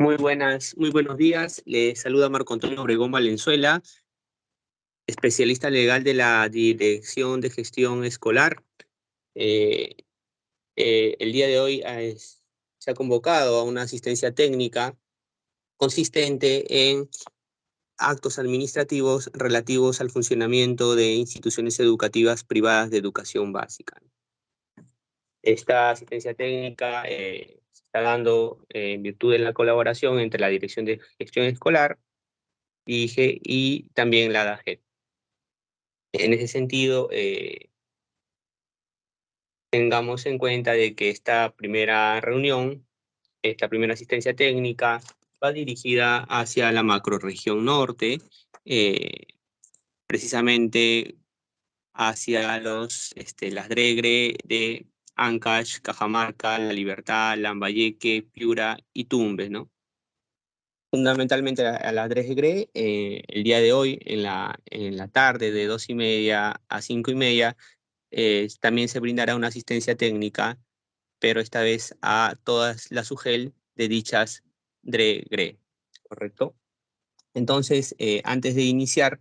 Muy buenos días. Le saluda Marco Antonio Obregón Valenzuela, especialista legal de la Dirección de Gestión Escolar. Eh, el día de hoy se ha convocado a una asistencia técnica consistente en actos administrativos relativos al funcionamiento de instituciones educativas privadas de educación básica. Esta asistencia técnica se está dando en virtud de la colaboración entre la Dirección de Gestión Escolar, DIGE, y también la DAGET. En ese sentido, tengamos en cuenta de que esta primera reunión, esta primera asistencia técnica, va dirigida hacia la macrorregión norte, eh, precisamente hacia las DREGRE de Ancash, Cajamarca, La Libertad, Lambayeque, Piura y Tumbes, ¿no? Fundamentalmente a la DREGRE, el día de hoy, en la tarde, de 2:30 a 5:30, también se brindará una asistencia técnica, pero esta vez a todas las UGEL de dichas DREGRE, ¿correcto? Entonces, antes de iniciar,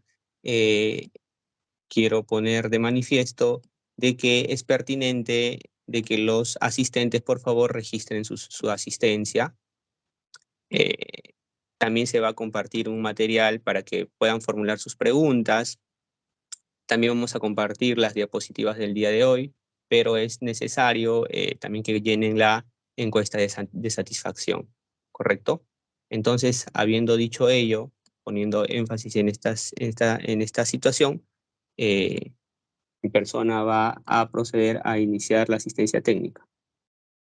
quiero poner de manifiesto de que es pertinente de que los asistentes, por favor, registren su asistencia. También se va a compartir un material para que puedan formular sus preguntas. También vamos a compartir las diapositivas del día de hoy, pero es necesario también que llenen la encuesta de satisfacción, ¿correcto? Entonces, habiendo dicho ello, poniendo énfasis en esta situación, mi persona va a proceder a iniciar la asistencia técnica.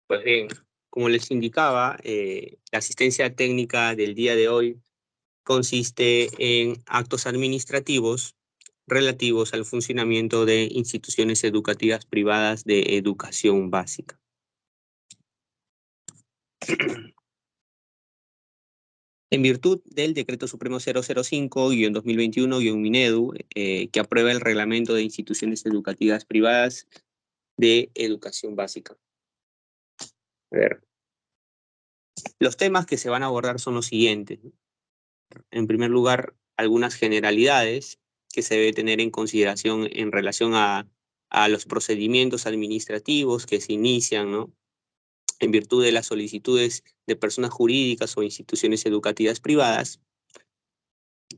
Pues bien, como les indicaba, la asistencia técnica del día de hoy consiste en actos administrativos relativos al funcionamiento de instituciones educativas privadas de educación básica. En virtud del Decreto Supremo 005-2021-Minedu, que aprueba el Reglamento de Instituciones Educativas Privadas de Educación Básica. A ver, los temas que se van a abordar son los siguientes. En primer lugar, algunas generalidades que se debe tener en consideración en relación a los procedimientos administrativos que se inician, ¿no?, en virtud de las solicitudes de personas jurídicas o instituciones educativas privadas.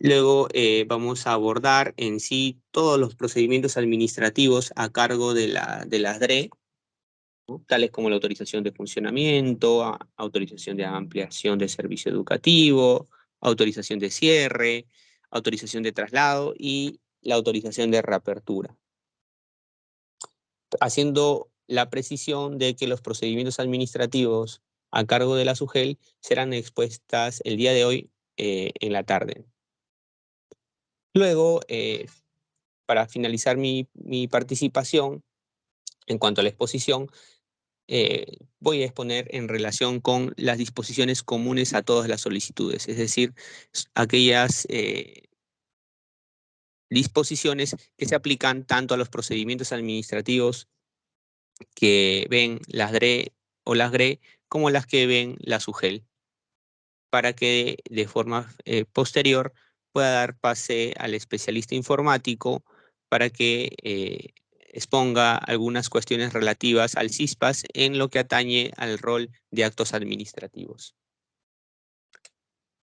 Luego vamos a abordar en sí todos los procedimientos administrativos a cargo de las DRE, ¿no?, tales como la autorización de funcionamiento, autorización de ampliación de servicio educativo, autorización de cierre, autorización de traslado y la autorización de reapertura, haciendo la precisión de que los procedimientos administrativos a cargo de la SUGEL serán expuestas el día de hoy en la tarde. Luego, para finalizar mi participación en cuanto a la exposición, voy a exponer en relación con las disposiciones comunes a todas las solicitudes, es decir, aquellas disposiciones que se aplican tanto a los procedimientos administrativos que ven las DRE o las GRE como las que ven la SUGEL, para que de forma posterior pueda dar pase al especialista informático para que exponga algunas cuestiones relativas al CISPAS en lo que atañe al rol de actos administrativos.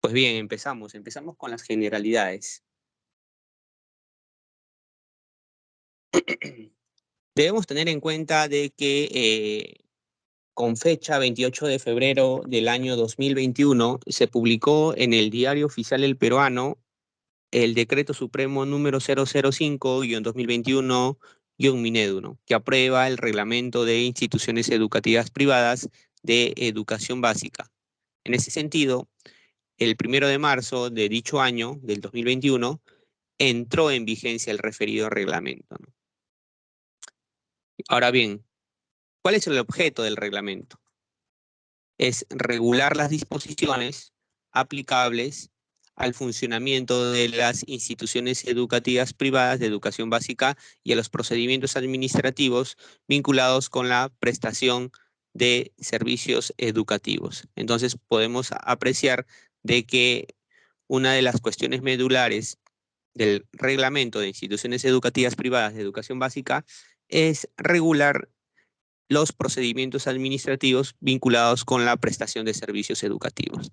Pues bien, empezamos con las generalidades. Debemos tener en cuenta de que con fecha 28 de febrero del año 2021 se publicó en el Diario Oficial El Peruano el Decreto Supremo número 005-2021-Minedu, ¿no?, que aprueba el Reglamento de Instituciones Educativas Privadas de Educación Básica. En ese sentido, el 1 de marzo de dicho año, del 2021, entró en vigencia el referido reglamento, ¿no? Ahora bien, ¿cuál es el objeto del reglamento? Es regular las disposiciones aplicables al funcionamiento de las instituciones educativas privadas de educación básica y a los procedimientos administrativos vinculados con la prestación de servicios educativos. Entonces podemos apreciar de que una de las cuestiones medulares del reglamento de instituciones educativas privadas de educación básica es regular los procedimientos administrativos vinculados con la prestación de servicios educativos.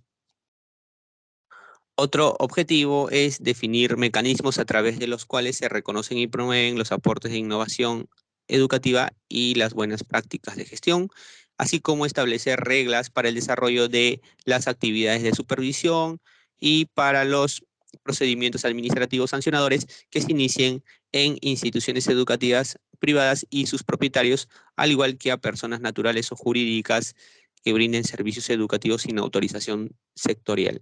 Otro objetivo es definir mecanismos a través de los cuales se reconocen y promueven los aportes de innovación educativa y las buenas prácticas de gestión, así como establecer reglas para el desarrollo de las actividades de supervisión y para los procedimientos administrativos sancionadores que se inicien en instituciones educativas privadas y sus propietarios, al igual que a personas naturales o jurídicas que brinden servicios educativos sin autorización sectorial.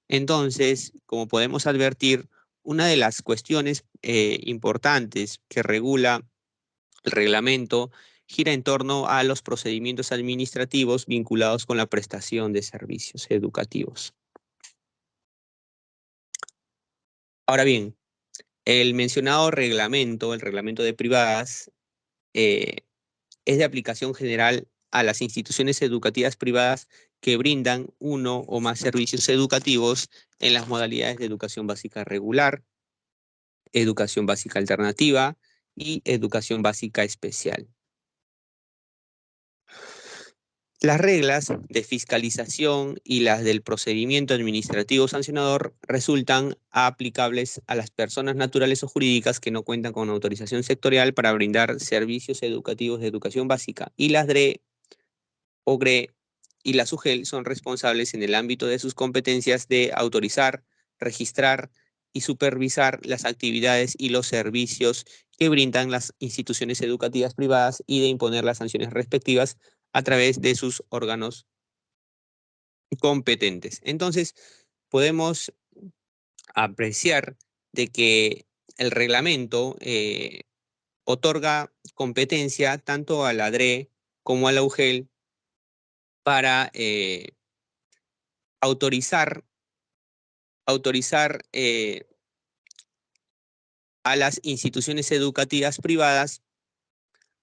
Entonces, como podemos advertir, una de las cuestiones importantes que regula el reglamento gira en torno a los procedimientos administrativos vinculados con la prestación de servicios educativos. Ahora bien, el mencionado reglamento, el reglamento de privadas, es de aplicación general a las instituciones educativas privadas que brindan uno o más servicios educativos en las modalidades de educación básica regular, educación básica alternativa y educación básica especial. Las reglas de fiscalización y las del procedimiento administrativo sancionador resultan aplicables a las personas naturales o jurídicas que no cuentan con autorización sectorial para brindar servicios educativos de educación básica, y las DRE, OGRE y la SUGEL son responsables en el ámbito de sus competencias de autorizar, registrar y supervisar las actividades y los servicios que brindan las instituciones educativas privadas y de imponer las sanciones respectivas a través de sus órganos competentes. Entonces, podemos apreciar de que el reglamento otorga competencia tanto a la DRE como a la UGEL para autorizar a las instituciones educativas privadas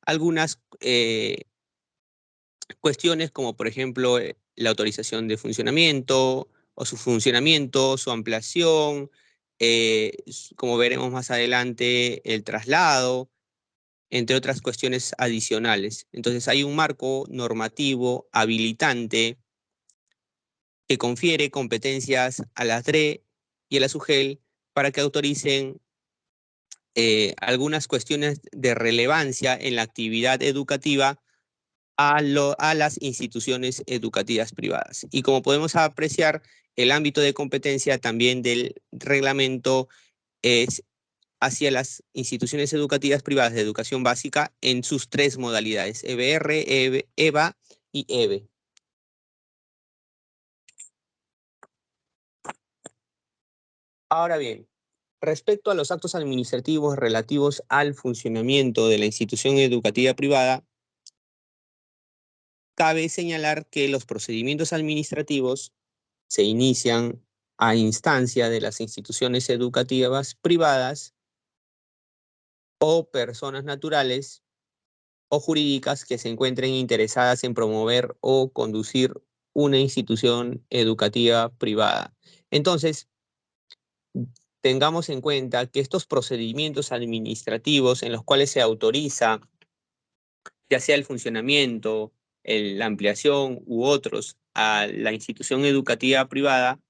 algunas cuestiones como por ejemplo la autorización de funcionamiento o su funcionamiento, su ampliación, como veremos más adelante, el traslado, entre otras cuestiones adicionales. Entonces hay un marco normativo habilitante que confiere competencias a la DRE y a la SUGEL para que autoricen algunas cuestiones de relevancia en la actividad educativa a las instituciones educativas privadas. Y como podemos apreciar, el ámbito de competencia también del reglamento es hacia las instituciones educativas privadas de educación básica en sus tres modalidades, EBR, EVA y EVE. Ahora bien, respecto a los actos administrativos relativos al funcionamiento de la institución educativa privada, cabe señalar que los procedimientos administrativos se inician a instancia de las instituciones educativas privadas o personas naturales o jurídicas que se encuentren interesadas en promover o conducir una institución educativa privada. Entonces, tengamos en cuenta que estos procedimientos administrativos en los cuales se autoriza ya sea el funcionamiento, la ampliación u otros a la institución educativa privada,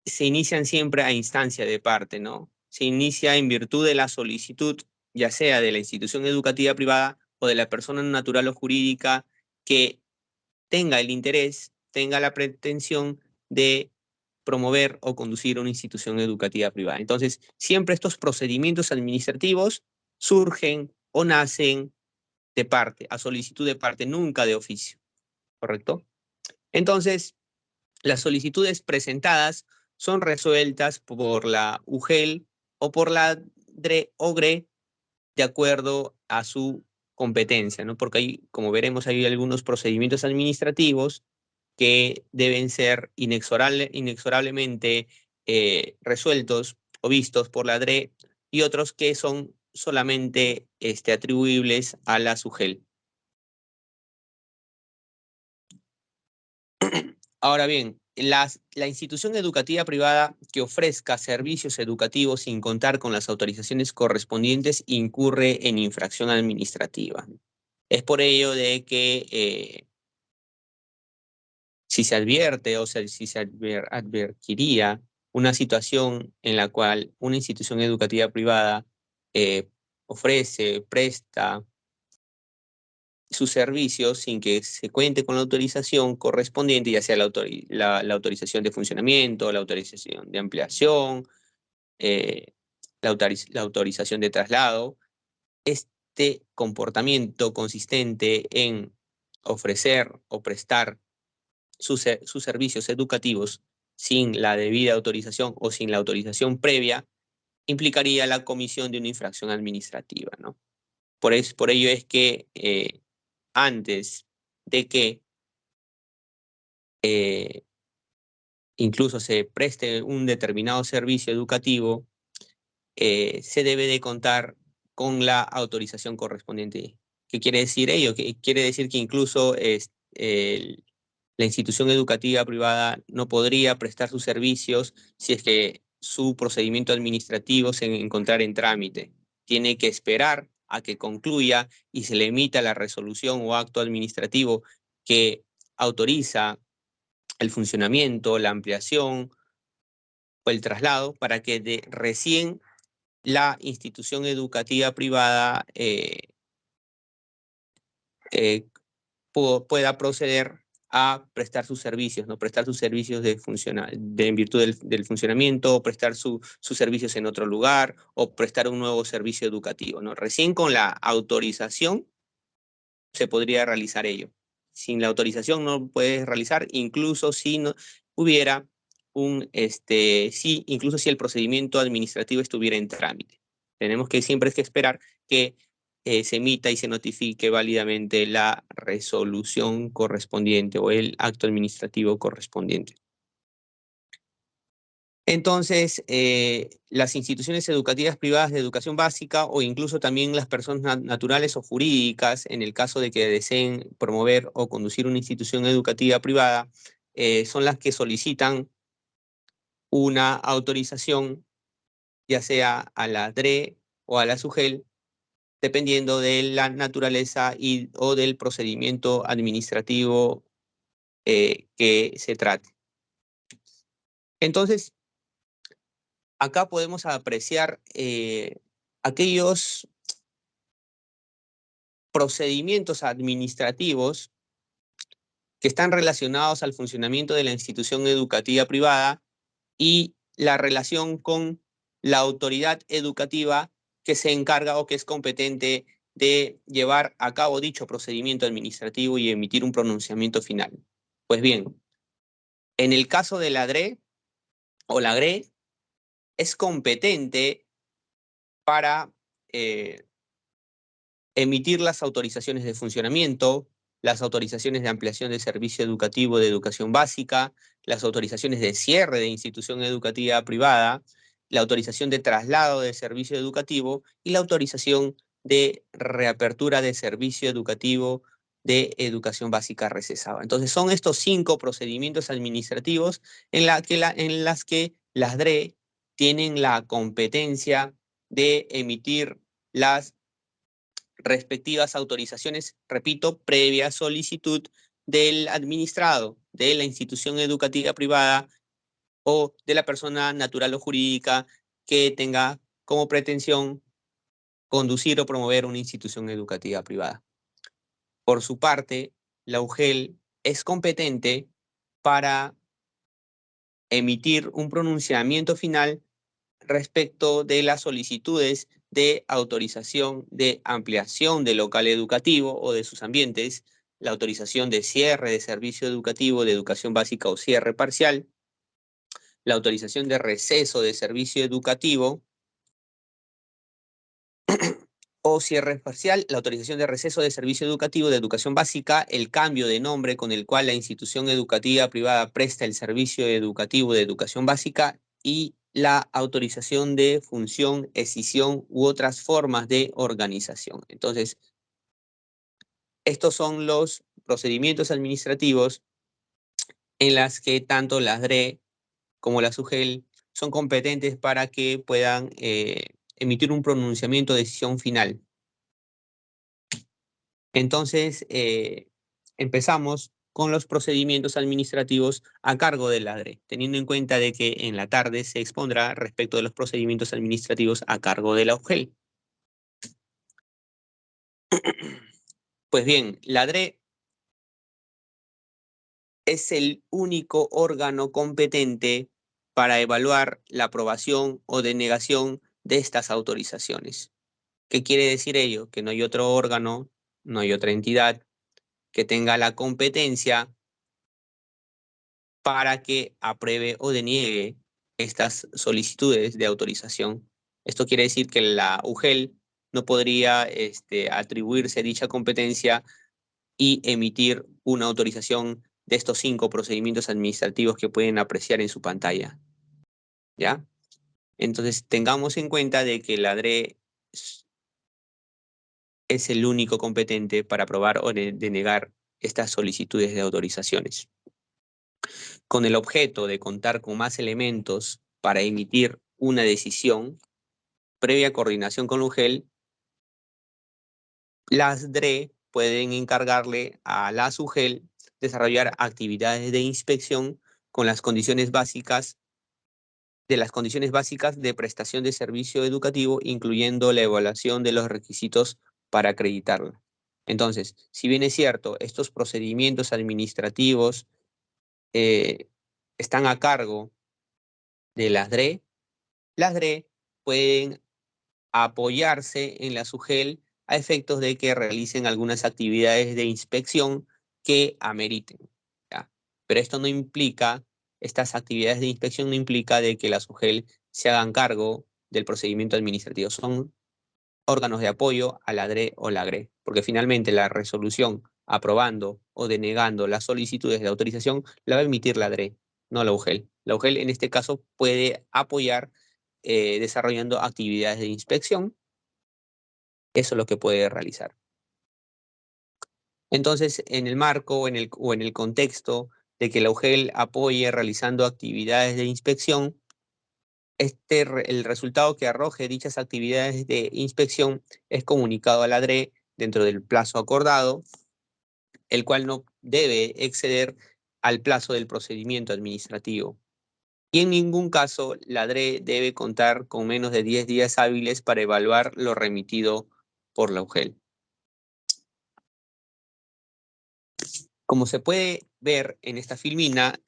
se inician siempre a instancia de parte, ¿no? Se inicia en virtud de la solicitud, ya sea de la institución educativa privada o de la persona natural o jurídica que tenga el interés, tenga la pretensión de promover o conducir una institución educativa privada. Entonces, siempre estos procedimientos administrativos surgen o nacen de parte, a solicitud de parte, nunca de oficio, ¿correcto? Entonces, las solicitudes presentadas son resueltas por la UGEL o por la DRE o GRE de acuerdo a su competencia, ¿no? Porque hay, como veremos, hay algunos procedimientos administrativos que deben ser inexorablemente resueltos o vistos por la DRE y otros que son solamente atribuibles a la SUGEL. Ahora bien, la institución educativa privada que ofrezca servicios educativos sin contar con las autorizaciones correspondientes incurre en infracción administrativa. Es por ello de que si se advierte o sea, si se advertiría una situación en la cual una institución educativa privada ofrece, presta sus servicios sin que se cuente con la autorización correspondiente, ya sea la autorización de funcionamiento, la autorización de ampliación, eh, la autorización de traslado. Este comportamiento consistente en ofrecer o prestar sus servicios educativos sin la debida autorización o sin la autorización previa implicaría la comisión de una infracción administrativa, ¿no? Por ello es que antes de que incluso se preste un determinado servicio educativo, se debe de contar con la autorización correspondiente. ¿Qué quiere decir ello? Que quiere decir que incluso la institución educativa privada no podría prestar sus servicios si es que su procedimiento administrativo se encontrara en trámite. Tiene que esperar a que concluya y se le emita la resolución o acto administrativo que autoriza el funcionamiento, la ampliación o el traslado para que recién la institución educativa privada pueda proceder a prestar sus servicios, ¿no? Prestar sus servicios en virtud del funcionamiento, o prestar sus servicios en otro lugar, o prestar un nuevo servicio educativo, ¿no? Recién con la autorización se podría realizar ello. Sin la autorización no puedes realizar, incluso si no hubiera incluso si el procedimiento administrativo estuviera en trámite. Tenemos que siempre es que esperar que se emita y se notifique válidamente la resolución correspondiente o el acto administrativo correspondiente. Entonces, las instituciones educativas privadas de educación básica o incluso también las personas naturales o jurídicas, en el caso de que deseen promover o conducir una institución educativa privada, son las que solicitan una autorización, ya sea a la DRE o a la SUGEL, dependiendo de la naturaleza o del procedimiento administrativo que se trate. Entonces, acá podemos apreciar aquellos procedimientos administrativos que están relacionados al funcionamiento de la institución educativa privada y la relación con la autoridad educativa que se encarga o que es competente de llevar a cabo dicho procedimiento administrativo y emitir un pronunciamiento final. Pues bien, en el caso de la DRE o la GRE, es competente para emitir las autorizaciones de funcionamiento, las autorizaciones de ampliación de servicio educativo de educación básica, las autorizaciones de cierre de institución educativa privada, la autorización de traslado de servicio educativo y la autorización de reapertura de servicio educativo de educación básica recesada. Entonces son estos 5 procedimientos administrativos en las que las DRE tienen la competencia de emitir las respectivas autorizaciones, repito, previa solicitud del administrado de la institución educativa privada o de la persona natural o jurídica que tenga como pretensión conducir o promover una institución educativa privada. Por su parte, la UGEL es competente para emitir un pronunciamiento final respecto de las solicitudes de autorización de ampliación del local educativo o de sus ambientes, la autorización de cierre de servicio educativo de educación básica o cierre parcial, la autorización de receso de servicio educativo o cierre parcial, la autorización de receso de servicio educativo de educación básica, el cambio de nombre con el cual la institución educativa privada presta el servicio educativo de educación básica y la autorización de función, escisión u otras formas de organización. Entonces, estos son los procedimientos administrativos en las que tanto las DRE como la SUGEL son competentes para que puedan emitir un pronunciamiento de decisión final. Entonces, empezamos con los procedimientos administrativos a cargo de la DRE, teniendo en cuenta de que en la tarde se expondrá respecto de los procedimientos administrativos a cargo de la UGEL. Pues bien, la DRE es el único órgano competente para evaluar la aprobación o denegación de estas autorizaciones. ¿Qué quiere decir ello? Que no hay otro órgano, no hay otra entidad que tenga la competencia para que apruebe o deniegue estas solicitudes de autorización. Esto quiere decir que la UGEL no podría atribuirse dicha competencia y emitir una autorización de estos 5 procedimientos administrativos que pueden apreciar en su pantalla, ¿ya? Entonces, tengamos en cuenta de que la DRE es el único competente para aprobar o denegar estas solicitudes de autorizaciones. Con el objeto de contar con más elementos para emitir una decisión, previa coordinación con la UGEL, las DRE pueden encargarle a la SUGEL desarrollar actividades de inspección con las condiciones básicas de prestación de servicio educativo, incluyendo la evaluación de los requisitos para acreditarla. Entonces, si bien es cierto, estos procedimientos administrativos están a cargo de las DRE pueden apoyarse en la SUGEL a efectos de que realicen algunas actividades de inspección que ameriten, ¿ya? Pero esto no implica, estas actividades de inspección no implica de que la SUGEL se hagan cargo del procedimiento administrativo. Son órganos de apoyo a la DRE o la GRE, porque finalmente la resolución aprobando o denegando las solicitudes de autorización la va a emitir la DRE, no la UGEL. La UGEL en este caso puede apoyar desarrollando actividades de inspección. Eso es lo que puede realizar. Entonces, en el marco o en el contexto de que la UGEL apoye realizando actividades de inspección, el resultado que arroje dichas actividades de inspección es comunicado a la DRE dentro del plazo acordado, el cual no debe exceder al plazo del procedimiento administrativo. Y en ningún caso la DRE debe contar con menos de 10 días hábiles para evaluar lo remitido por la UGEL. Como se puede ver en esta filmina,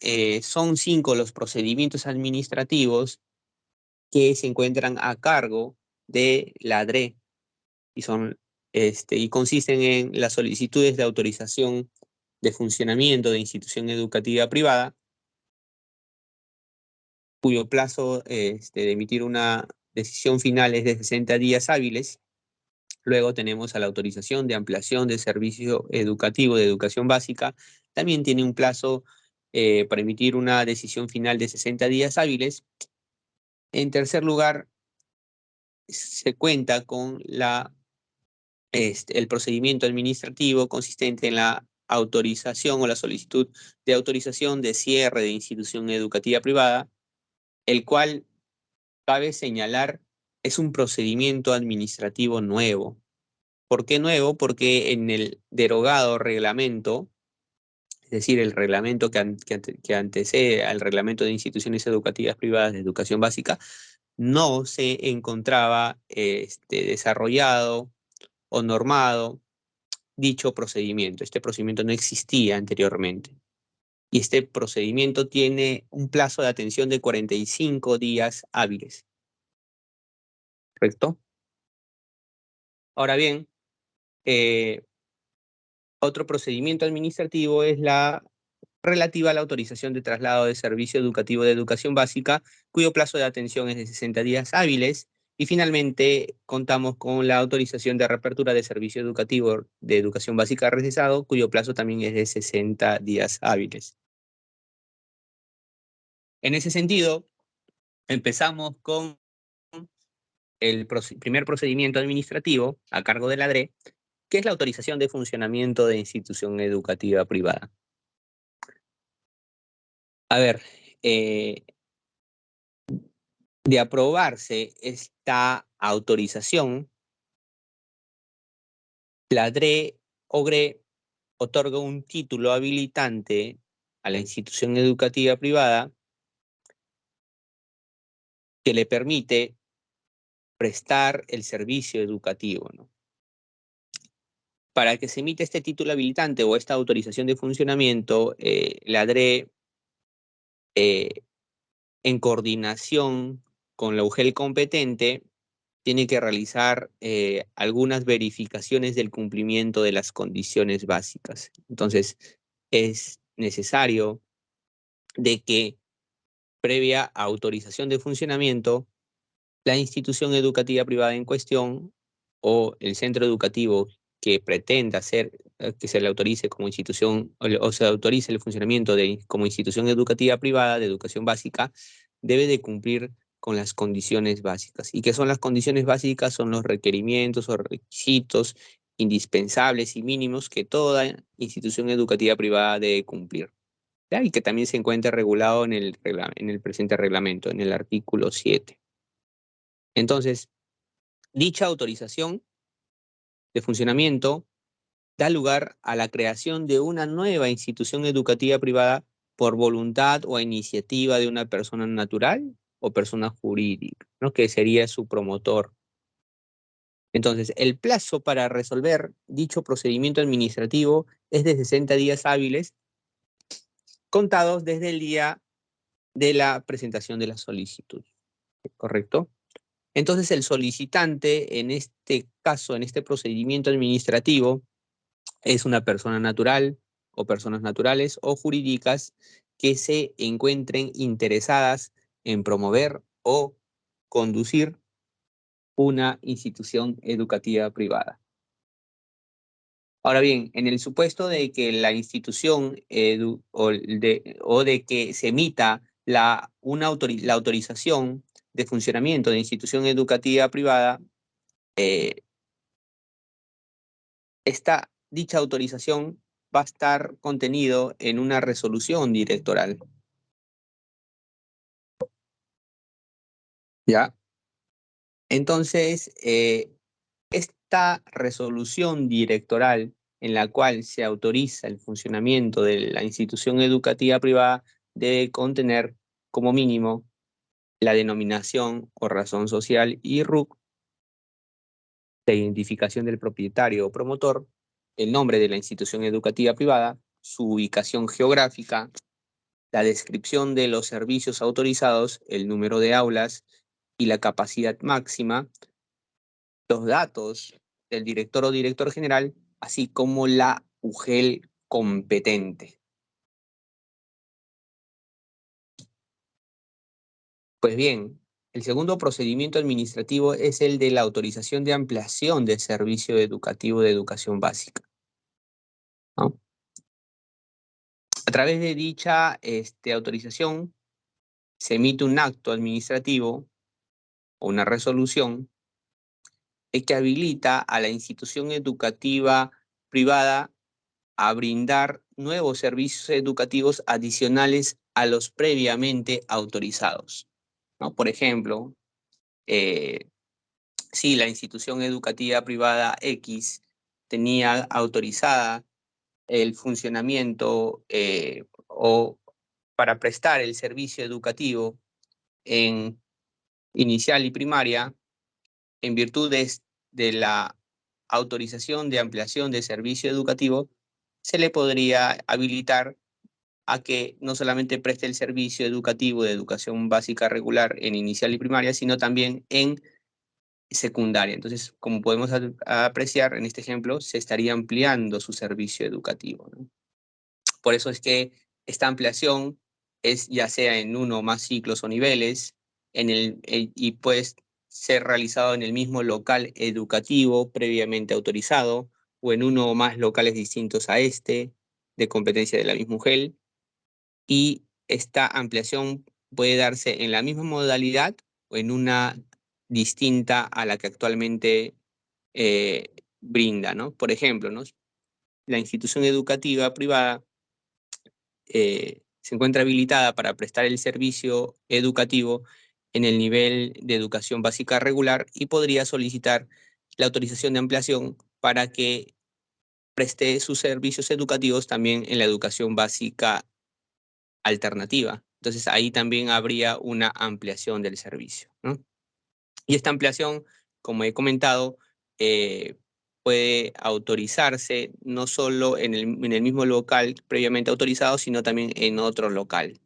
son 5 los procedimientos administrativos que se encuentran a cargo de la DRE y consisten en las solicitudes de autorización de funcionamiento de institución educativa privada, cuyo plazo de emitir una decisión final es de 60 días hábiles. Luego tenemos a la autorización de ampliación de servicio educativo de educación básica. También tiene un plazo para emitir una decisión final de 60 días hábiles. En tercer lugar, se cuenta con el procedimiento administrativo consistente en la autorización o la solicitud de autorización de cierre de institución educativa privada, el cual, cabe señalar, es un procedimiento administrativo nuevo. ¿Por qué nuevo? Porque en el derogado reglamento, es decir, el reglamento que antecede al reglamento de instituciones educativas privadas de educación básica, no se encontraba desarrollado o normado dicho procedimiento. Este procedimiento no existía anteriormente. Y este procedimiento tiene un plazo de atención de 45 días hábiles. ¿Correcto? Ahora bien, otro procedimiento administrativo es la relativa a la autorización de traslado de servicio educativo de educación básica, cuyo plazo de atención es de 60 días hábiles. Y finalmente, contamos con la autorización de reapertura de servicio educativo de educación básica recesado, cuyo plazo también es de 60 días hábiles. En ese sentido, empezamos con el primer procedimiento administrativo a cargo de la DRE, que es la autorización de funcionamiento de institución educativa privada. A ver, de aprobarse esta autorización, la DRE-OGRE otorga un título habilitante a la institución educativa privada que le permite prestar el servicio educativo, ¿no? Para que se emita este título habilitante o esta autorización de funcionamiento, la DRE, en coordinación con la UGEL competente, tiene que realizar algunas verificaciones del cumplimiento de las condiciones básicas. Entonces, es necesario de que, previa autorización de funcionamiento, la institución educativa privada en cuestión o el centro educativo que pretenda que se le autorice como institución o se autorice el funcionamiento como institución educativa privada de educación básica, debe de cumplir con las condiciones básicas. ¿Y qué son las condiciones básicas? Son los requerimientos o requisitos indispensables y mínimos que toda institución educativa privada debe cumplir, ¿ya? Y que también se encuentra regulado en el presente reglamento, en el artículo 7. Entonces, dicha autorización de funcionamiento da lugar a la creación de una nueva institución educativa privada por voluntad o a iniciativa de una persona natural o persona jurídica, ¿no? Que sería su promotor. Entonces, el plazo para resolver dicho procedimiento administrativo es de 60 días hábiles, contados desde el día de la presentación de la solicitud, ¿correcto? Entonces, el solicitante, en este caso, en este procedimiento administrativo, es una persona natural o personas naturales o jurídicas que se encuentren interesadas en promover o conducir una institución educativa privada. Ahora bien, en el supuesto de que la institución o de que se emita la autorización de funcionamiento de institución educativa privada, dicha autorización va a estar contenido en una resolución directoral, ¿ya? Entonces, esta resolución directoral en la cual se autoriza el funcionamiento de la institución educativa privada debe contener como mínimo la denominación o razón social y RUC, la identificación del propietario o promotor, el nombre de la institución educativa privada, su ubicación geográfica, la descripción de los servicios autorizados, el número de aulas y la capacidad máxima, los datos del director o director general, así como la UGEL competente. Pues bien, el segundo procedimiento administrativo es el de la autorización de ampliación de servicio educativo de educación básica, ¿no? A través de dicha autorización se emite un acto administrativo o una resolución que habilita a la institución educativa privada a brindar nuevos servicios educativos adicionales a los previamente autorizados, ¿no? Por ejemplo, si la institución educativa privada X tenía autorizada el funcionamiento o para prestar el servicio educativo en inicial y primaria, en virtud de la autorización de ampliación de servicio educativo, se le podría habilitar a que no solamente preste el servicio educativo de educación básica regular en inicial y primaria, sino también en secundaria. Entonces, como podemos apreciar en este ejemplo, se estaría ampliando su servicio educativo, ¿no? Por eso es que esta ampliación es ya sea en uno o más ciclos o niveles, y puede ser realizado en el mismo local educativo previamente autorizado, o en uno o más locales distintos a este, de competencia de la misma UGEL, y esta ampliación puede darse en la misma modalidad o en una distinta a la que actualmente brinda, ¿no? Por ejemplo, ¿no? La institución educativa privada se encuentra habilitada para prestar el servicio educativo en el nivel de educación básica regular y podría solicitar la autorización de ampliación para que preste sus servicios educativos también en la educación básica alternativa. Entonces ahí también habría una ampliación del servicio, ¿no? Y esta ampliación, como he comentado, puede autorizarse no solo en el mismo local previamente autorizado, sino también en otro local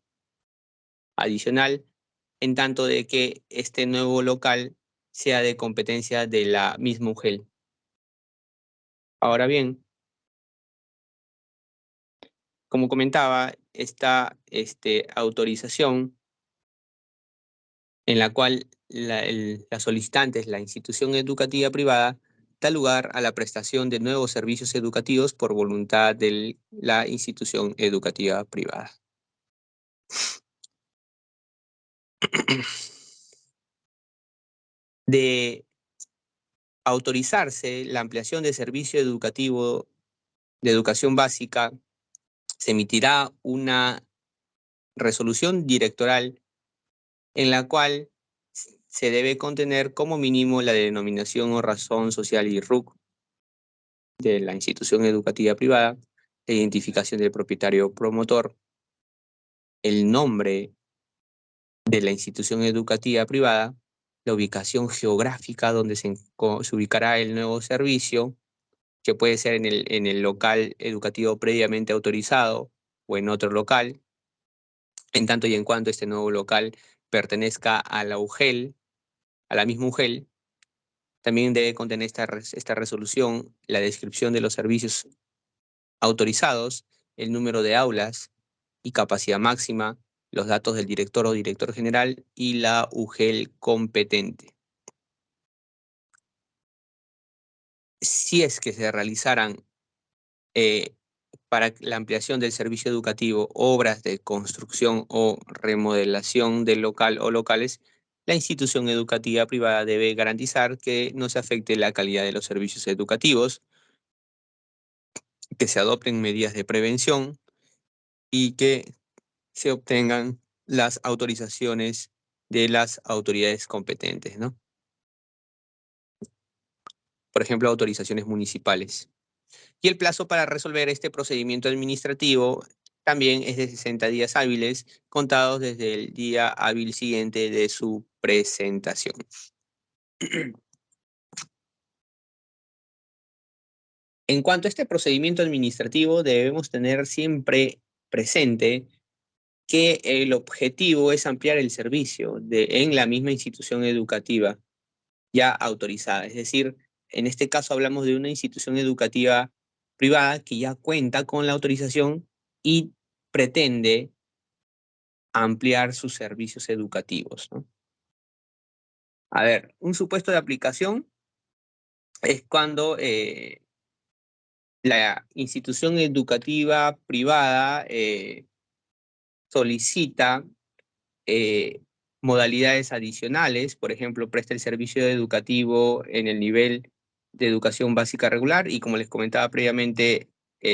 adicional, en tanto de que este nuevo local sea de competencia de la misma UGEL. Ahora bien, como comentaba, esta autorización en la cual la solicitante es la institución educativa privada, da lugar a la prestación de nuevos servicios educativos por voluntad de la institución educativa privada. De autorizarse la ampliación de servicio educativo de educación básica, se emitirá una resolución directoral en la cual se debe contener como mínimo la denominación o razón social y RUC de la institución educativa privada, la identificación del propietario promotor, el nombre de la institución educativa privada, la ubicación geográfica donde se ubicará el nuevo servicio, que puede ser en el local educativo previamente autorizado o en otro local, en tanto y en cuanto este nuevo local pertenezca a la UGEL, a la misma UGEL. También debe contener esta resolución la descripción de los servicios autorizados, el número de aulas y capacidad máxima, los datos del director o director general y la UGEL competente. Si es que se realizaran para la ampliación del servicio educativo obras de construcción o remodelación del local o locales, la institución educativa privada debe garantizar que no se afecte la calidad de los servicios educativos, que se adopten medidas de prevención y que se obtengan las autorizaciones de las autoridades competentes, ¿no? Por ejemplo, autorizaciones municipales. Y el plazo para resolver este procedimiento administrativo también es de 60 días hábiles, contados desde el día hábil siguiente de su presentación. En cuanto a este procedimiento administrativo, debemos tener siempre presente que el objetivo es ampliar el servicio en la misma institución educativa ya autorizada. Es decir, en este caso hablamos de una institución educativa privada que ya cuenta con la autorización y pretende ampliar sus servicios educativos, ¿no? A ver, un supuesto de aplicación es cuando la institución educativa privada solicita modalidades adicionales, por ejemplo, presta el servicio educativo en el nivel de educación básica regular y, como les comentaba previamente,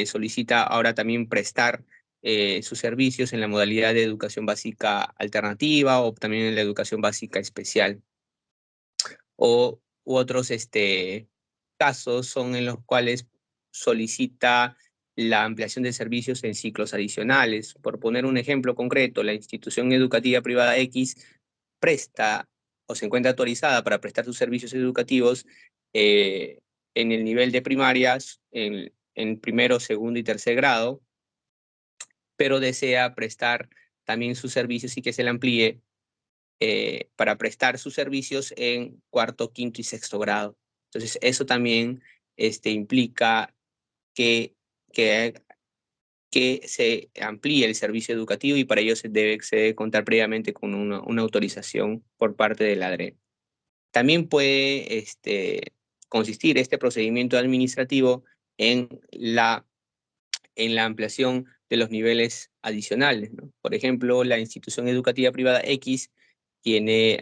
solicita ahora también prestar sus servicios en la modalidad de educación básica alternativa o también en la educación básica especial. U otros casos son en los cuales solicita la ampliación de servicios en ciclos adicionales. Por poner un ejemplo concreto, la institución educativa privada X presta o se encuentra autorizada para prestar sus servicios educativos en el nivel de primarias, en primero, segundo y tercer grado, pero desea prestar también sus servicios y que se le amplíe para prestar sus servicios en cuarto, quinto y sexto grado. Entonces, eso también implica que, que, que se amplíe el servicio educativo y para ello se debe contar previamente con una autorización por parte de la ADRE. También puede consistir este procedimiento administrativo en la ampliación de los niveles adicionales, ¿no? Por ejemplo, la institución educativa privada X tiene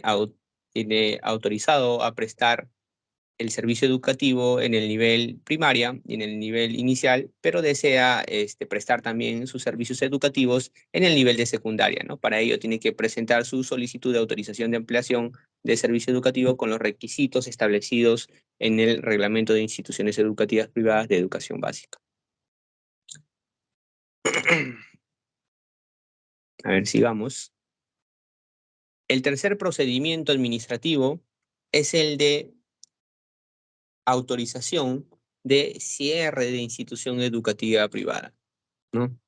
autorizado a prestar el servicio educativo en el nivel primaria y en el nivel inicial, pero desea prestar también sus servicios educativos en el nivel de secundaria, ¿no? Para ello tiene que presentar su solicitud de autorización de ampliación de servicio educativo con los requisitos establecidos en el Reglamento de Instituciones Educativas Privadas de Educación Básica. A ver, sigamos. El tercer procedimiento administrativo es el de autorización de cierre de institución educativa privada, ¿no?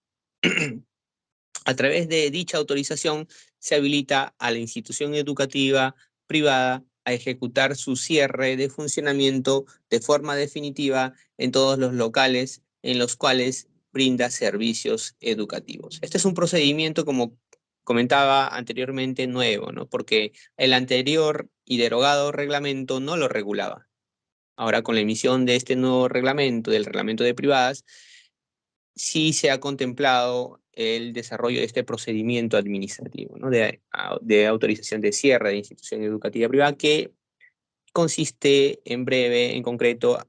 A través de dicha autorización se habilita a la institución educativa privada a ejecutar su cierre de funcionamiento de forma definitiva en todos los locales en los cuales brinda servicios educativos. Este es un procedimiento, como comentaba anteriormente, nuevo, ¿no? Porque el anterior y derogado reglamento no lo regulaba. Ahora, con la emisión de este nuevo reglamento, del reglamento de privadas, sí se ha contemplado el desarrollo de este procedimiento administrativo, ¿no? de autorización de cierre de institución educativa privada, que consiste en breve, en concreto,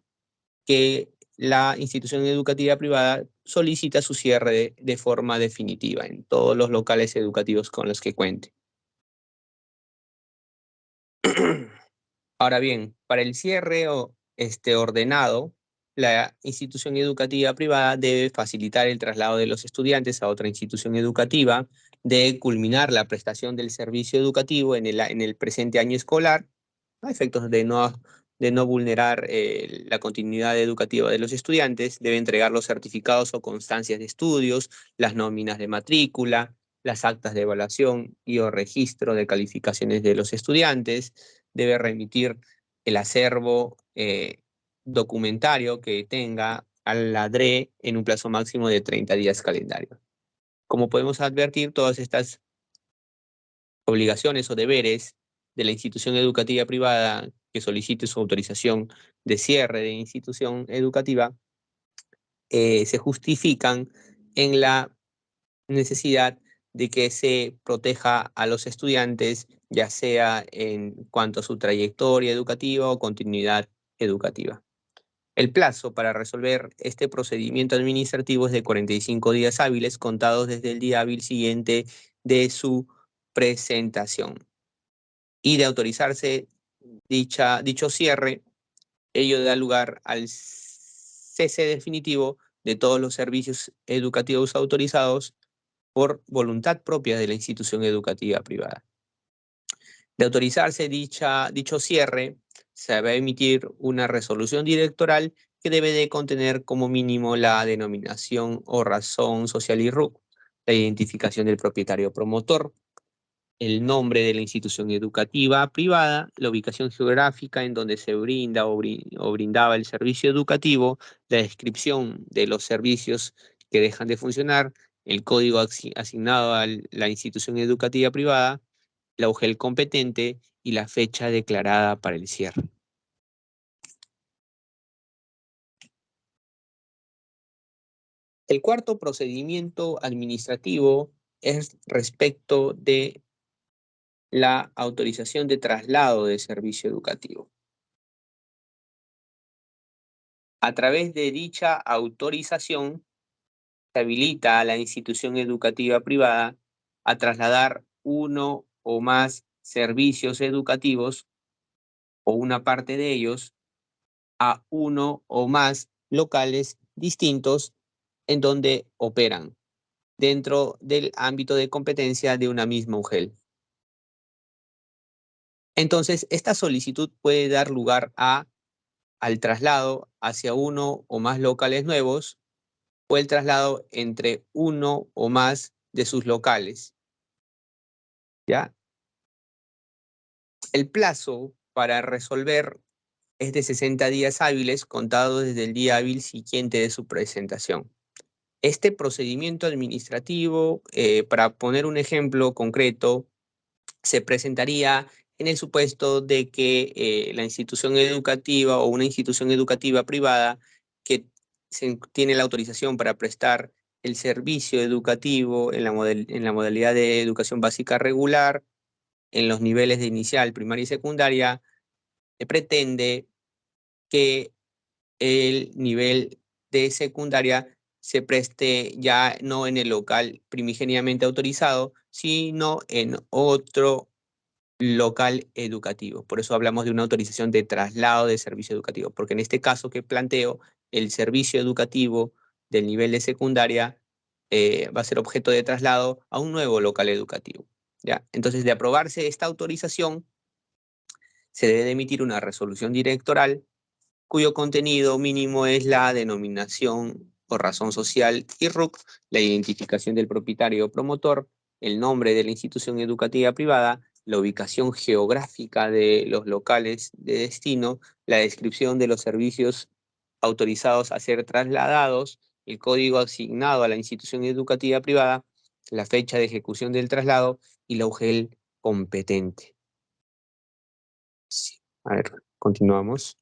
que la institución educativa privada solicita su cierre de forma definitiva en todos los locales educativos con los que cuente. Ahora bien, para el cierre ordenado, la institución educativa privada debe facilitar el traslado de los estudiantes a otra institución educativa, debe culminar la prestación del servicio educativo en el presente año escolar, a efectos de no vulnerar la continuidad educativa de los estudiantes, debe entregar los certificados o constancias de estudios, las nóminas de matrícula, las actas de evaluación y o registro de calificaciones de los estudiantes, debe remitir el acervo documentario que tenga a la DRE en un plazo máximo de 30 días calendario. Como podemos advertir, todas estas obligaciones o deberes de la institución educativa privada que solicite su autorización de cierre de institución educativa se justifican en la necesidad de que se proteja a los estudiantes, ya sea en cuanto a su trayectoria educativa o continuidad educativa. El plazo para resolver este procedimiento administrativo es de 45 días hábiles contados desde el día hábil siguiente de su presentación. Y de autorizarse dicho cierre, ello da lugar al cese definitivo de todos los servicios educativos autorizados por voluntad propia de la institución educativa privada. De autorizarse dicho cierre, se va a emitir una resolución directoral que debe de contener como mínimo la denominación o razón social y RUC, la identificación del propietario promotor, el nombre de la institución educativa privada, la ubicación geográfica en donde se brinda o brindaba el servicio educativo, la descripción de los servicios que dejan de funcionar, el código asignado a la institución educativa privada, la UGEL competente y la fecha declarada para el cierre. El cuarto procedimiento administrativo es respecto de la autorización de traslado de servicio educativo. A través de dicha autorización, se habilita a la institución educativa privada a trasladar uno o más servicios educativos o una parte de ellos a uno o más locales distintos en donde operan dentro del ámbito de competencia de una misma UGEL. Entonces, esta solicitud puede dar lugar al traslado hacia uno o más locales nuevos o el traslado entre uno o más de sus locales, ¿ya? El plazo para resolver es de 60 días hábiles contados desde el día hábil siguiente de su presentación. Este procedimiento administrativo, para poner un ejemplo concreto, se presentaría en el supuesto de que la institución educativa o una institución educativa privada que tiene la autorización para prestar el servicio educativo en la modalidad de educación básica regular, en los niveles de inicial, primaria y secundaria, pretende que el nivel de secundaria se preste ya no en el local primigeniamente autorizado, sino en otro local educativo. Por eso hablamos de una autorización de traslado de servicio educativo, porque en este caso que planteo, el servicio educativo del nivel de secundaria va a ser objeto de traslado a un nuevo local educativo, ¿ya? Entonces, de aprobarse esta autorización, se debe de emitir una resolución directoral cuyo contenido mínimo es la denominación o razón social IRUC, la identificación del propietario o promotor, el nombre de la institución educativa privada, la ubicación geográfica de los locales de destino, la descripción de los servicios autorizados a ser trasladados, el código asignado a la institución educativa privada, la fecha de ejecución del traslado y la UGEL competente. Sí. A ver, continuamos.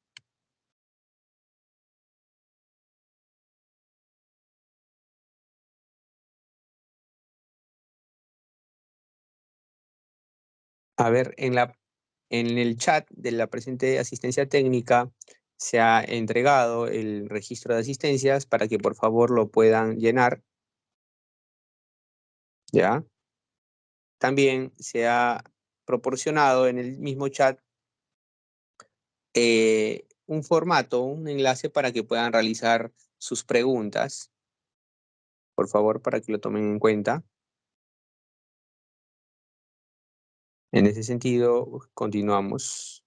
A ver, en el chat de la presente asistencia técnica se ha entregado el registro de asistencias para que por favor lo puedan llenar, ¿ya? También se ha proporcionado en el mismo chat un formato, un enlace para que puedan realizar sus preguntas, por favor, para que lo tomen en cuenta. En ese sentido, continuamos.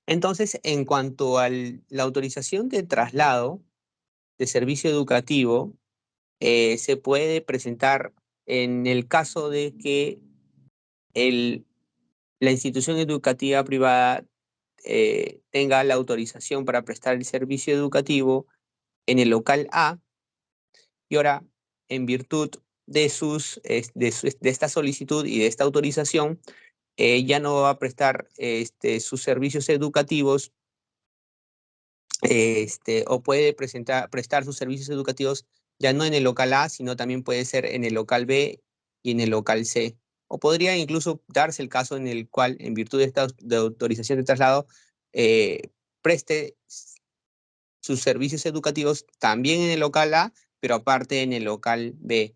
Entonces, en cuanto a la autorización de traslado de servicio educativo, se puede presentar en el caso de que la institución educativa privada tenga la autorización para prestar el servicio educativo en el local A, y ahora, en virtud de de esta solicitud y de esta autorización, ya no va a prestar sus servicios educativos, o puede prestar sus servicios educativos ya no en el local A, sino también puede ser en el local B y en el local C. O podría incluso darse el caso en el cual, en virtud de esta de autorización de traslado, preste sus servicios educativos también en el local A, pero aparte en el local B,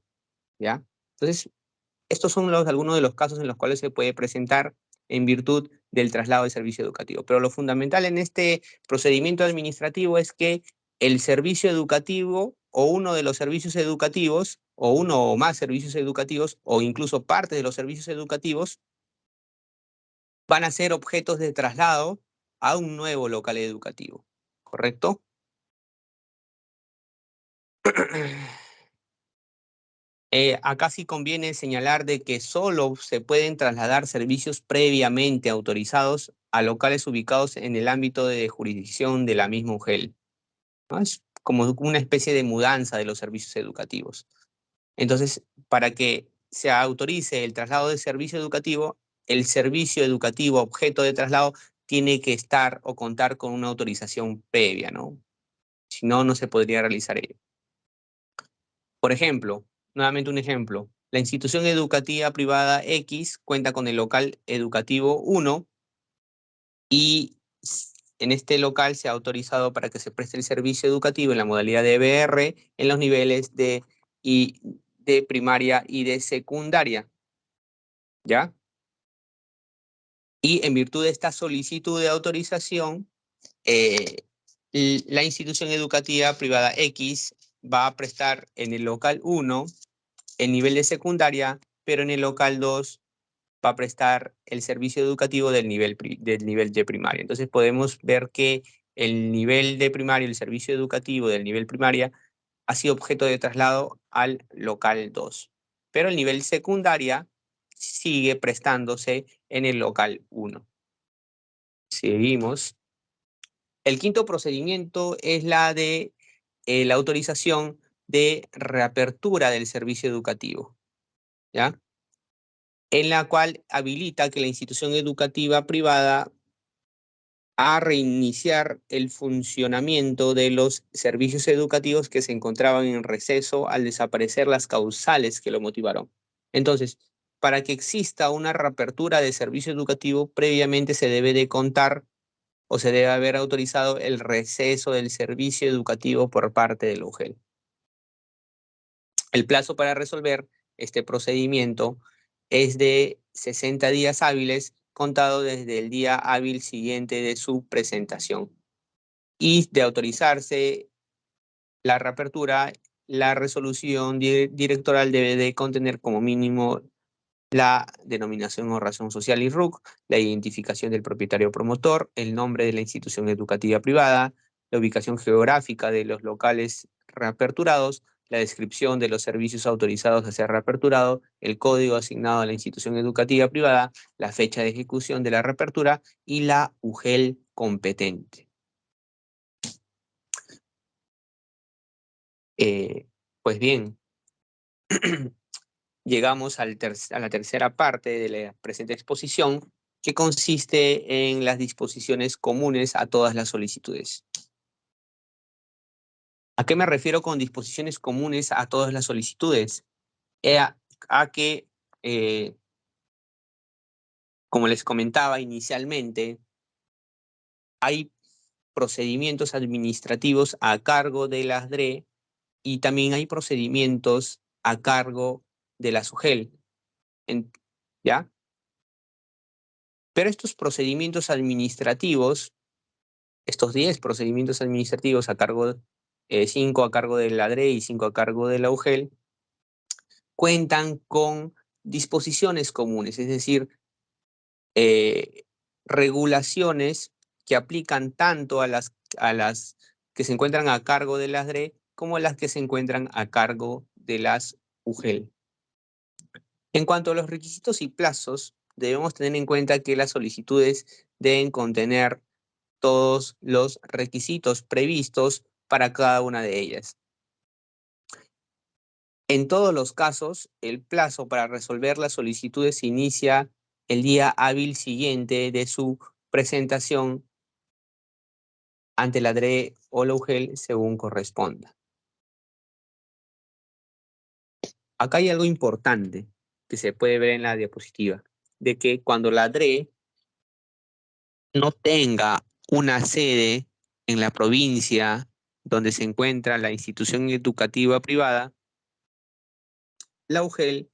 ¿ya? Entonces, estos son algunos de los casos en los cuales se puede presentar en virtud del traslado de servicio educativo. Pero lo fundamental en este procedimiento administrativo es que el servicio educativo o uno de los servicios educativos o uno o más servicios educativos o incluso parte de los servicios educativos van a ser objetos de traslado a un nuevo local educativo, ¿correcto? Acá sí conviene señalar de que solo se pueden trasladar servicios previamente autorizados a locales ubicados en el ámbito de jurisdicción de la misma UGEL, ¿no? Es como una especie de mudanza de los servicios educativos. Entonces, para que se autorice el traslado de servicio educativo, el servicio educativo objeto de traslado tiene que estar o contar con una autorización previa, ¿no? Si no, no se podría realizar ello. Por ejemplo, nuevamente un ejemplo, la institución educativa privada X cuenta con el local educativo 1 y en este local se ha autorizado para que se preste el servicio educativo en la modalidad de EBR en los niveles de primaria y de secundaria, ¿ya? Y en virtud de esta solicitud de autorización, la institución educativa privada X va a prestar en el local 1 el nivel de secundaria, pero en el local 2 va a prestar el servicio educativo del nivel de primaria. Entonces podemos ver que el nivel de primaria, el servicio educativo del nivel primaria, ha sido objeto de traslado al local 2. Pero el nivel secundaria sigue prestándose en el local 1. Seguimos. El quinto procedimiento es la de la autorización de reapertura del servicio educativo, ¿ya? En la cual habilita que la institución educativa privada a reiniciar el funcionamiento de los servicios educativos que se encontraban en receso al desaparecer las causales que lo motivaron. Entonces, para que exista una reapertura de servicio educativo, previamente se debe de contar o se debe haber autorizado el receso del servicio educativo por parte del UGEL. El plazo para resolver este procedimiento es de 60 días hábiles contado desde el día hábil siguiente de su presentación. Y de autorizarse la reapertura, la resolución directoral debe de contener como mínimo la denominación o razón social y RUC, la identificación del propietario promotor, el nombre de la institución educativa privada, la ubicación geográfica de los locales reaperturados, la descripción de los servicios autorizados a ser reaperturado, el código asignado a la institución educativa privada, la fecha de ejecución de la reapertura y la UGEL competente. Pues bien, llegamos a la tercera parte de la presente exposición, que consiste en las disposiciones comunes a todas las solicitudes. ¿A qué me refiero con disposiciones comunes a todas las solicitudes? A que, como les comentaba inicialmente, hay procedimientos administrativos a cargo de las DRE y también hay procedimientos a cargo de la SUGEL, ¿ya? Pero estos procedimientos administrativos, estos 10 procedimientos administrativos a cargo, 5 a cargo de la DRE y 5 a cargo de la UGEL, cuentan con disposiciones comunes, es decir, regulaciones que aplican tanto a las que se encuentran a cargo de las DRE como a las que se encuentran a cargo de las UGEL. En cuanto a los requisitos y plazos, debemos tener en cuenta que las solicitudes deben contener todos los requisitos previstos para cada una de ellas. En todos los casos, el plazo para resolver las solicitudes se inicia el día hábil siguiente de su presentación ante la DRE o la UGEL según corresponda. Acá hay algo importante que se puede ver en la diapositiva, de que cuando la DRE no tenga una sede en la provincia donde se encuentra la institución educativa privada, la UGEL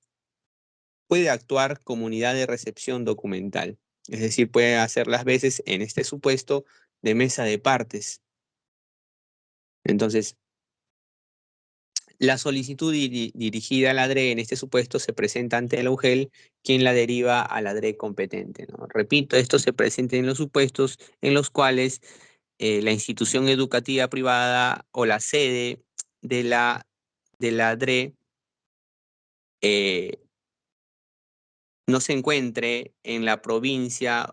puede actuar como unidad de recepción documental, es decir, puede hacer las veces en este supuesto de mesa de partes. Entonces, la solicitud dirigida a la DRE en este supuesto se presenta ante la UGEL, quien la deriva a la DRE competente, ¿no? Repito, esto se presenta en los supuestos en los cuales la institución educativa privada o la sede de la DRE no se encuentre en la provincia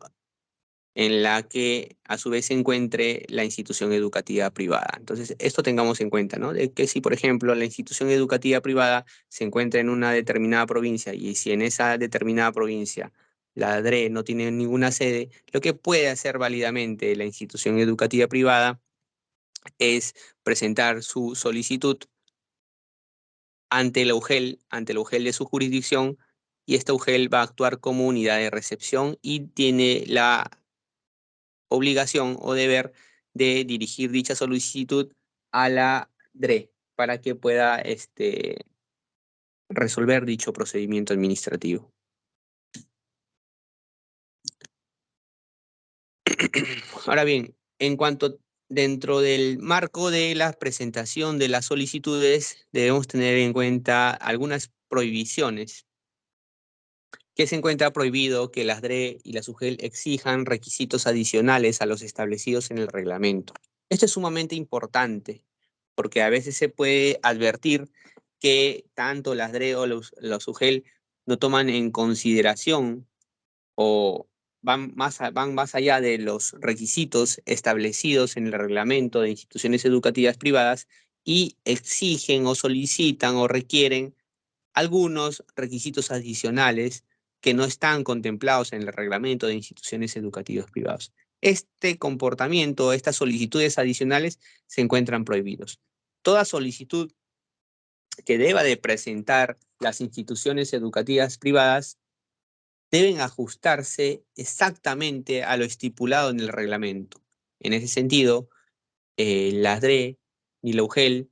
en la que a su vez se encuentre la institución educativa privada. Entonces, esto tengamos en cuenta, ¿no? De que si, por ejemplo, la institución educativa privada se encuentra en una determinada provincia y si en esa determinada provincia la DRE no tiene ninguna sede, lo que puede hacer válidamente la institución educativa privada es presentar su solicitud ante la UGEL de su jurisdicción, y esta UGEL va a actuar como unidad de recepción y tiene la obligación o deber de dirigir dicha solicitud a la DRE para que pueda resolver dicho procedimiento administrativo. Ahora bien, en cuanto dentro del marco de la presentación de las solicitudes, debemos tener en cuenta algunas prohibiciones. Que se encuentra prohibido que las DRE y la SUGEL exijan requisitos adicionales a los establecidos en el reglamento. Esto es sumamente importante, porque a veces se puede advertir que tanto las DRE o los SUGEL no toman en consideración o van más allá de los requisitos establecidos en el reglamento de instituciones educativas privadas y exigen o solicitan o requieren algunos requisitos adicionales que no están contemplados en el reglamento de instituciones educativas privadas. Este comportamiento, estas solicitudes adicionales se encuentran prohibidos. Toda solicitud que deba de presentar las instituciones educativas privadas deben ajustarse exactamente a lo estipulado en el reglamento. En ese sentido, la DRE y la UGEL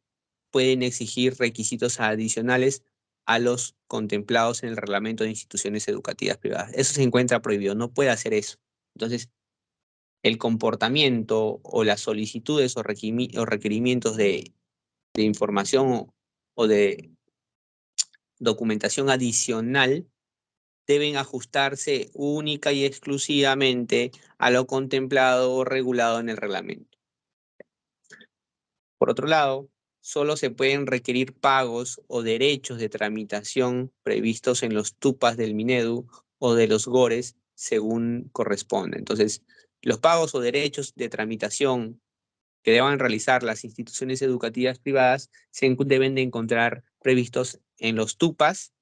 pueden exigir requisitos adicionales a los contemplados en el reglamento de instituciones educativas privadas. Eso se encuentra prohibido, no puede hacer eso. Entonces, el comportamiento o las solicitudes o requerimientos de información o de documentación adicional deben ajustarse única y exclusivamente a lo contemplado o regulado en el reglamento. Por otro lado, solo se pueden requerir pagos o derechos de tramitación previstos en los TUPAS del Minedu o de los GORES según corresponde. Entonces, los pagos o derechos de tramitación que deban realizar las instituciones educativas privadas deben de encontrar previstos en los TUPAS,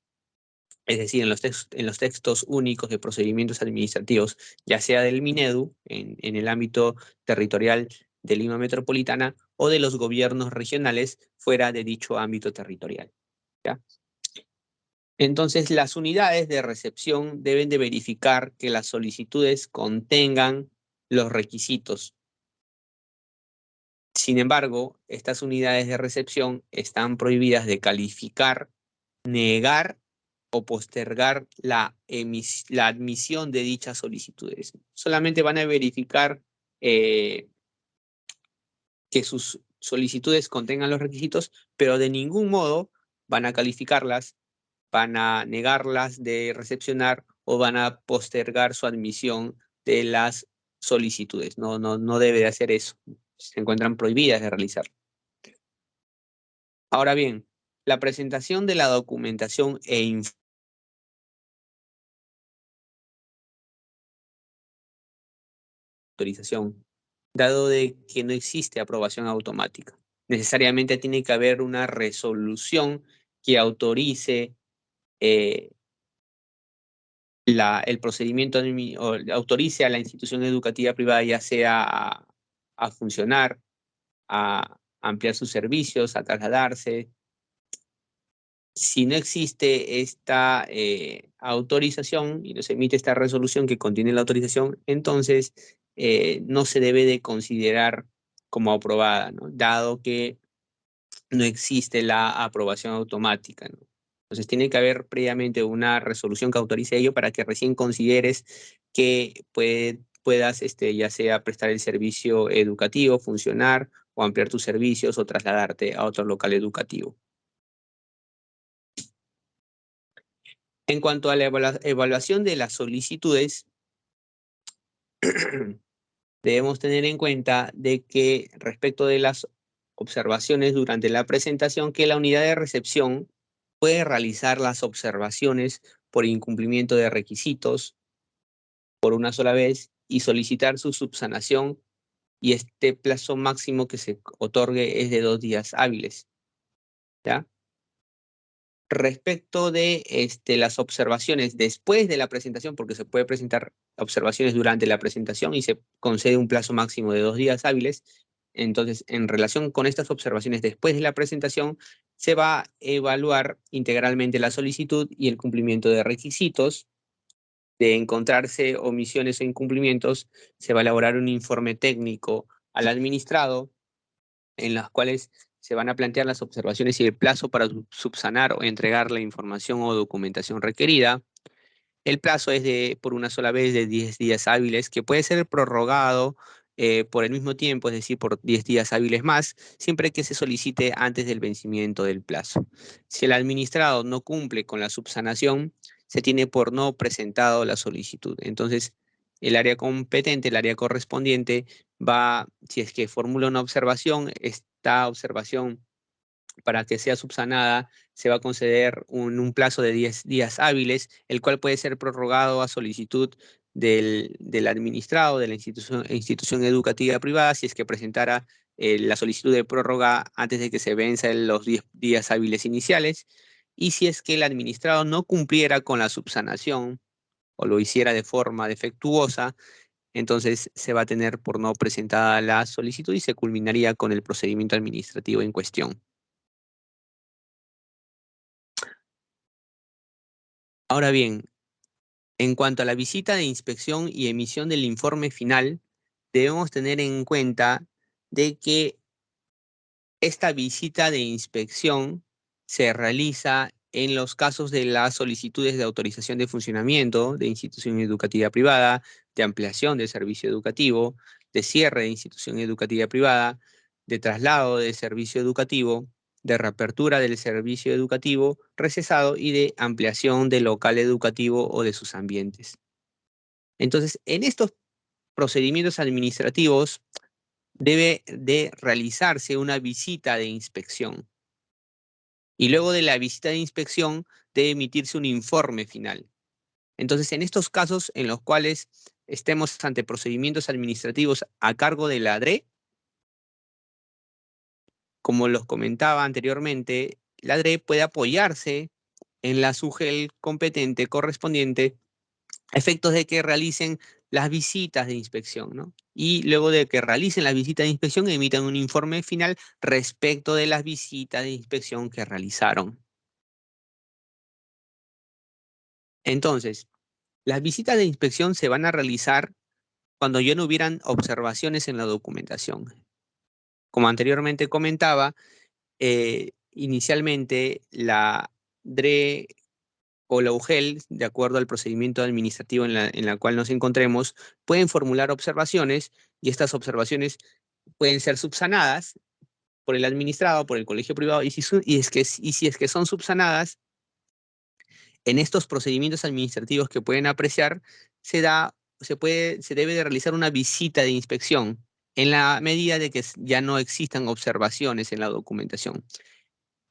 es decir, en los textos únicos de procedimientos administrativos, ya sea del Minedu, en el ámbito territorial de Lima Metropolitana, o de los gobiernos regionales fuera de dicho ámbito territorial, ¿ya? Entonces, las unidades de recepción deben de verificar que las solicitudes contengan los requisitos. Sin embargo, estas unidades de recepción están prohibidas de calificar, negar o postergar la admisión de dichas solicitudes. Solamente van a verificar que sus solicitudes contengan los requisitos, pero de ningún modo van a calificarlas, van a negarlas de recepcionar o van a postergar su admisión de las solicitudes. No debe de hacer eso. Se encuentran prohibidas de realizar. Ahora bien, la presentación de la documentación e autorización, dado de que no existe aprobación automática. Necesariamente tiene que haber una resolución que autorice el procedimiento o autorice a la institución educativa privada, ya sea a funcionar, a ampliar sus servicios, a trasladarse. Si no existe esta autorización y no se emite esta resolución que contiene la autorización, entonces no se debe de considerar como aprobada, ¿no? Dado que no existe la aprobación automática, ¿no? Entonces tiene que haber previamente una resolución que autorice ello para que recién consideres que puedas ya sea prestar el servicio educativo, funcionar o ampliar tus servicios o trasladarte a otro local educativo. En cuanto a la evaluación de las solicitudes, debemos tener en cuenta de que respecto de las observaciones durante la presentación, que la unidad de recepción puede realizar las observaciones por incumplimiento de requisitos por una sola vez y solicitar su subsanación, y este plazo máximo que se otorgue es de 2 días hábiles, ¿ya? Respecto de las observaciones después de la presentación, porque se puede presentar observaciones durante la presentación y se concede un plazo máximo de 2 días hábiles. Entonces, en relación con estas observaciones después de la presentación, se va a evaluar integralmente la solicitud y el cumplimiento de requisitos. De encontrarse omisiones o incumplimientos, se va a elaborar un informe técnico al administrado en las cuales se van a plantear las observaciones y el plazo para subsanar o entregar la información o documentación requerida. El plazo es por una sola vez de 10 días hábiles, que puede ser prorrogado por el mismo tiempo, es decir, por 10 días hábiles más, siempre que se solicite antes del vencimiento del plazo. Si el administrado no cumple con la subsanación, se tiene por no presentado la solicitud. Entonces, el área competente, el área correspondiente, si es que formula una observación, esta observación para que sea subsanada, se va a conceder un plazo de 10 días hábiles, el cual puede ser prorrogado a solicitud del administrado de la institución educativa privada, si es que presentara la solicitud de prórroga antes de que se venzan los 10 días hábiles iniciales, y si es que el administrado no cumpliera con la subsanación o lo hiciera de forma defectuosa, entonces se va a tener por no presentada la solicitud y se culminaría con el procedimiento administrativo en cuestión. Ahora bien, En cuanto a la visita de inspección y emisión del informe final, debemos tener en cuenta de que esta visita de inspección se realiza en los casos de las solicitudes de autorización de funcionamiento de institución educativa privada, de ampliación de servicio educativo, de cierre de institución educativa privada, de traslado de servicio educativo, de reapertura del servicio educativo recesado y de ampliación del local educativo o de sus ambientes. Entonces, en estos procedimientos administrativos debe de realizarse una visita de inspección y luego de la visita de inspección debe emitirse un informe final. Entonces, en estos casos en los cuales estemos ante procedimientos administrativos a cargo de la DRE, como los comentaba anteriormente, la DRE puede apoyarse en la SUGEL competente correspondiente a efectos de que realicen las visitas de inspección, ¿no? Y luego de que realicen las visitas de inspección, emitan un informe final respecto de las visitas de inspección que realizaron. Entonces, las visitas de inspección se van a realizar cuando ya no hubieran observaciones en la documentación. Como anteriormente comentaba, inicialmente la DRE o la UGEL, de acuerdo al procedimiento administrativo en la cual nos encontremos, pueden formular observaciones y estas observaciones pueden ser subsanadas por el administrado, por el colegio privado, y si es que son subsanadas, en estos procedimientos administrativos que pueden apreciar, se debe de realizar una visita de inspección en la medida de que ya no existan observaciones en la documentación.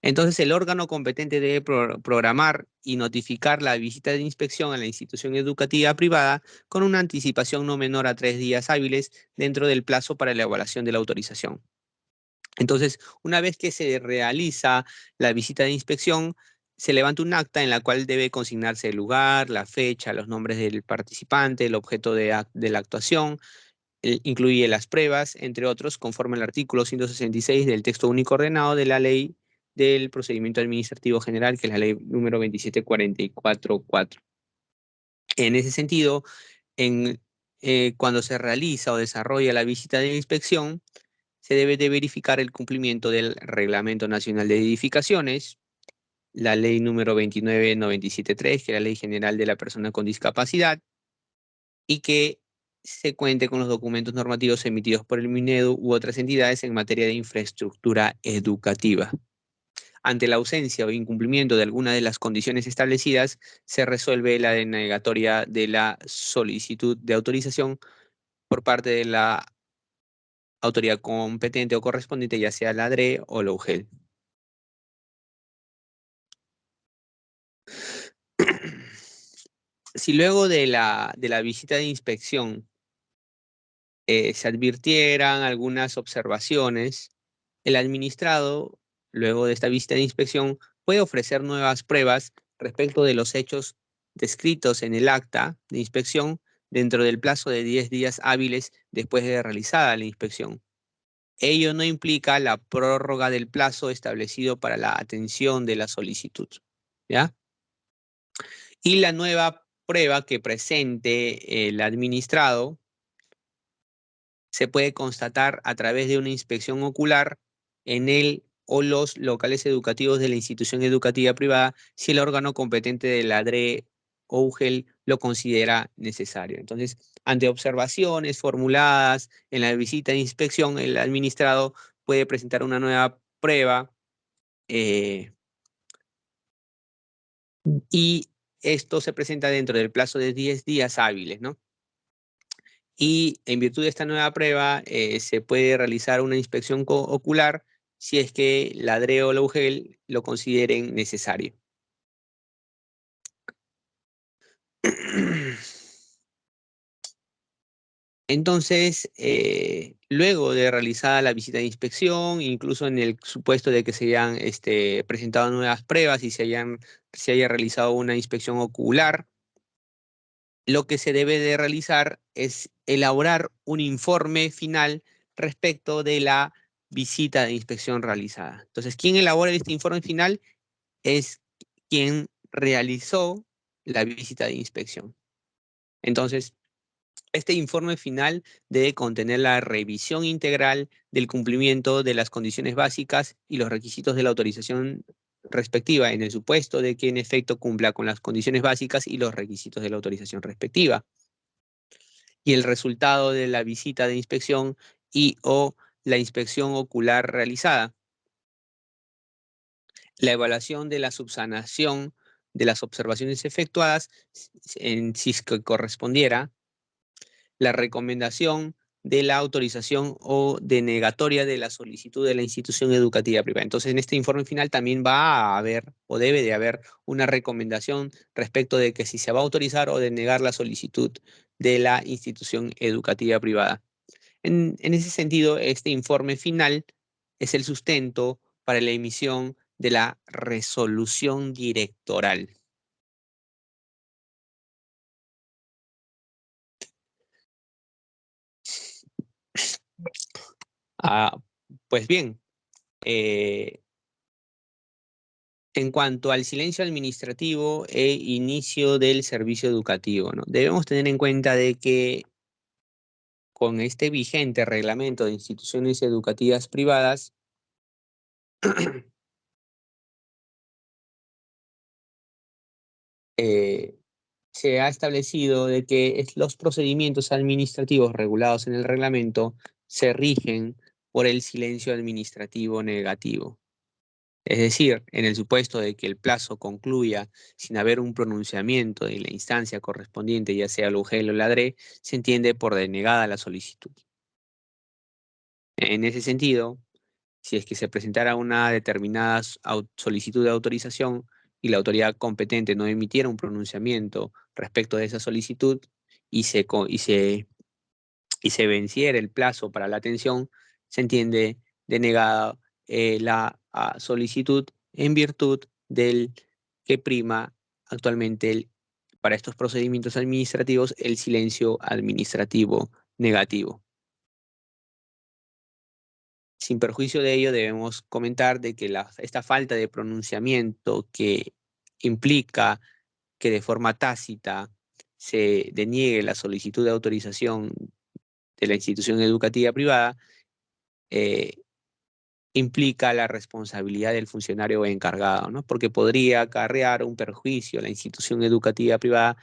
Entonces, el órgano competente debe programar y notificar la visita de inspección a la institución educativa privada con una anticipación no menor a 3 días hábiles dentro del plazo para la evaluación de la autorización. Entonces, una vez que se realiza la visita de inspección, se levanta un acta en la cual debe consignarse el lugar, la fecha, los nombres del participante, el objeto de la actuación, incluye las pruebas, entre otros, conforme al artículo 166 del texto único ordenado de la Ley del Procedimiento Administrativo General, que es la ley número 27444. En ese sentido, cuando se realiza o desarrolla la visita de inspección, se debe de verificar el cumplimiento del Reglamento Nacional de Edificaciones, la ley número 29973, que es la Ley General de la Persona con Discapacidad, y que se cuente con los documentos normativos emitidos por el Minedu u otras entidades en materia de infraestructura educativa. Ante la ausencia o incumplimiento de alguna de las condiciones establecidas, se resuelve la denegatoria de la solicitud de autorización por parte de la autoridad competente o correspondiente, ya sea la DRE o la UGEL. Si luego de la visita de inspección se advirtieran algunas observaciones, el administrado, luego de esta visita de inspección, puede ofrecer nuevas pruebas respecto de los hechos descritos en el acta de inspección dentro del plazo de 10 días hábiles después de realizada la inspección. Ello no implica la prórroga del plazo establecido para la atención de la solicitud, ¿ya? Y la nueva prueba que presente el administrado se puede constatar a través de una inspección ocular en el o los locales educativos de la institución educativa privada si el órgano competente de la DRE o UGEL lo considera necesario. Entonces, ante observaciones formuladas en la visita de inspección, el administrado puede presentar una nueva prueba y esto se presenta dentro del plazo de 10 días hábiles, ¿no? Y en virtud de esta nueva prueba se puede realizar una inspección ocular si es que la DRE o la UGEL lo consideren necesario. Entonces, luego de realizada la visita de inspección, incluso en el supuesto de que se hayan presentado nuevas pruebas y se haya realizado una inspección ocular, lo que se debe de realizar es elaborar un informe final respecto de la visita de inspección realizada. Entonces, quien elabora este informe final es quien realizó la visita de inspección. Entonces, este informe final debe contener la revisión integral del cumplimiento de las condiciones básicas y los requisitos de la autorización respectiva, en el supuesto de que en efecto cumpla con las condiciones básicas y los requisitos de la autorización respectiva, y el resultado de la visita de inspección y o la inspección ocular realizada, la evaluación de la subsanación de las observaciones efectuadas, en si es que correspondiera, la recomendación de la autorización o denegatoria de la solicitud de la institución educativa privada. Entonces, en este informe final también va a haber o debe de haber una recomendación respecto de que si se va a autorizar o denegar la solicitud de la institución educativa privada. En ese sentido, este informe final es el sustento para la emisión de la resolución directoral. Ah, pues bien, en cuanto al silencio administrativo e inicio del servicio educativo, ¿no? Debemos tener en cuenta de que con este vigente reglamento de instituciones educativas privadas, eh, se ha establecido de que los procedimientos administrativos regulados en el reglamento se rigen por el silencio administrativo negativo. Es decir, en el supuesto de que el plazo concluya sin haber un pronunciamiento de la instancia correspondiente, ya sea el UGEL o la DRE, se entiende por denegada la solicitud. En ese sentido, si es que se presentara una determinada solicitud de autorización y la autoridad competente no emitiera un pronunciamiento respecto de esa solicitud y se venciera el plazo para la atención, se entiende denegada la solicitud en virtud del que prima actualmente para estos procedimientos administrativos el silencio administrativo negativo. Sin perjuicio de ello, debemos comentar de que esta falta de pronunciamiento que implica que de forma tácita se deniegue la solicitud de autorización de la institución educativa privada, eh, implica la responsabilidad del funcionario encargado, ¿no? Porque podría acarrear un perjuicio a la institución educativa privada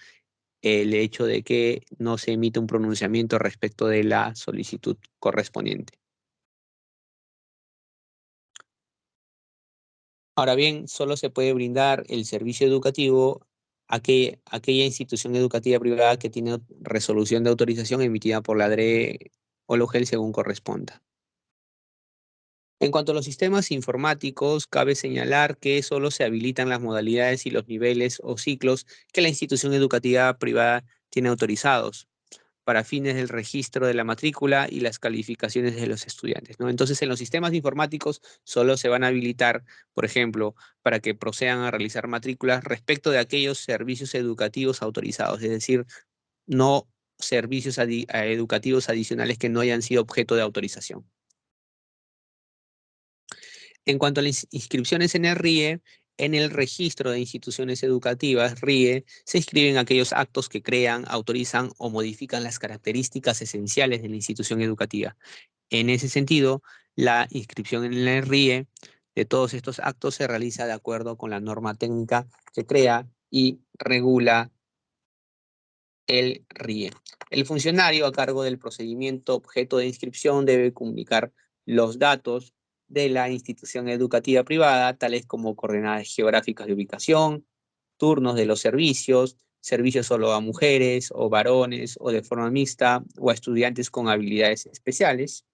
el hecho de que no se emite un pronunciamiento respecto de la solicitud correspondiente. Ahora bien, solo se puede brindar el servicio educativo a aquella institución educativa privada que tiene resolución de autorización emitida por la DRE o la UGEL según corresponda. En cuanto a los sistemas informáticos, cabe señalar que solo se habilitan las modalidades y los niveles o ciclos que la institución educativa privada tiene autorizados para fines del registro de la matrícula y las calificaciones de los estudiantes, ¿no? Entonces, en los sistemas informáticos solo se van a habilitar, por ejemplo, para que procedan a realizar matrículas respecto de aquellos servicios educativos autorizados, es decir, no servicios educativos adicionales que no hayan sido objeto de autorización. En cuanto a las inscripciones en el RIE, en el registro de instituciones educativas, RIE, se inscriben aquellos actos que crean, autorizan o modifican las características esenciales de la institución educativa. En ese sentido, la inscripción en el RIE de todos estos actos se realiza de acuerdo con la norma técnica que crea y regula el RIE. El funcionario a cargo del procedimiento objeto de inscripción debe comunicar los datos de la institución educativa privada, tales como coordenadas geográficas de ubicación, turnos de los servicios, servicios solo a mujeres o varones o de forma mixta o a estudiantes con habilidades especiales.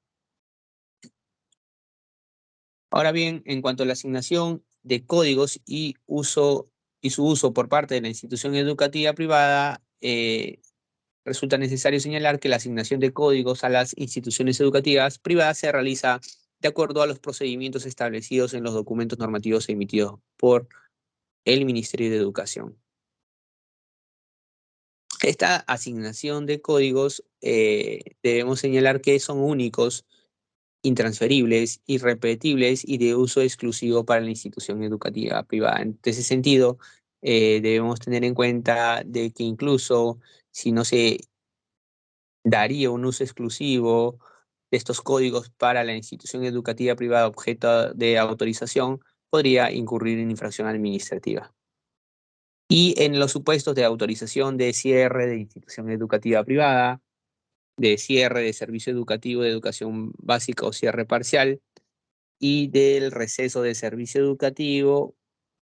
Ahora bien, en cuanto a la asignación de códigos y su uso por parte de la institución educativa privada, resulta necesario señalar que la asignación de códigos a las instituciones educativas privadas se realiza de acuerdo a los procedimientos establecidos en los documentos normativos emitidos por el Ministerio de Educación. Esta asignación de códigos debemos señalar que son únicos, intransferibles, irrepetibles y de uso exclusivo para la institución educativa privada. En ese sentido, debemos tener en cuenta de que incluso si no se daría un uso exclusivo de estos códigos para la institución educativa privada objeto de autorización, podría incurrir en infracción administrativa. Y en los supuestos de autorización de cierre de institución educativa privada, de cierre de servicio educativo de educación básica o cierre parcial, y del receso de servicio educativo,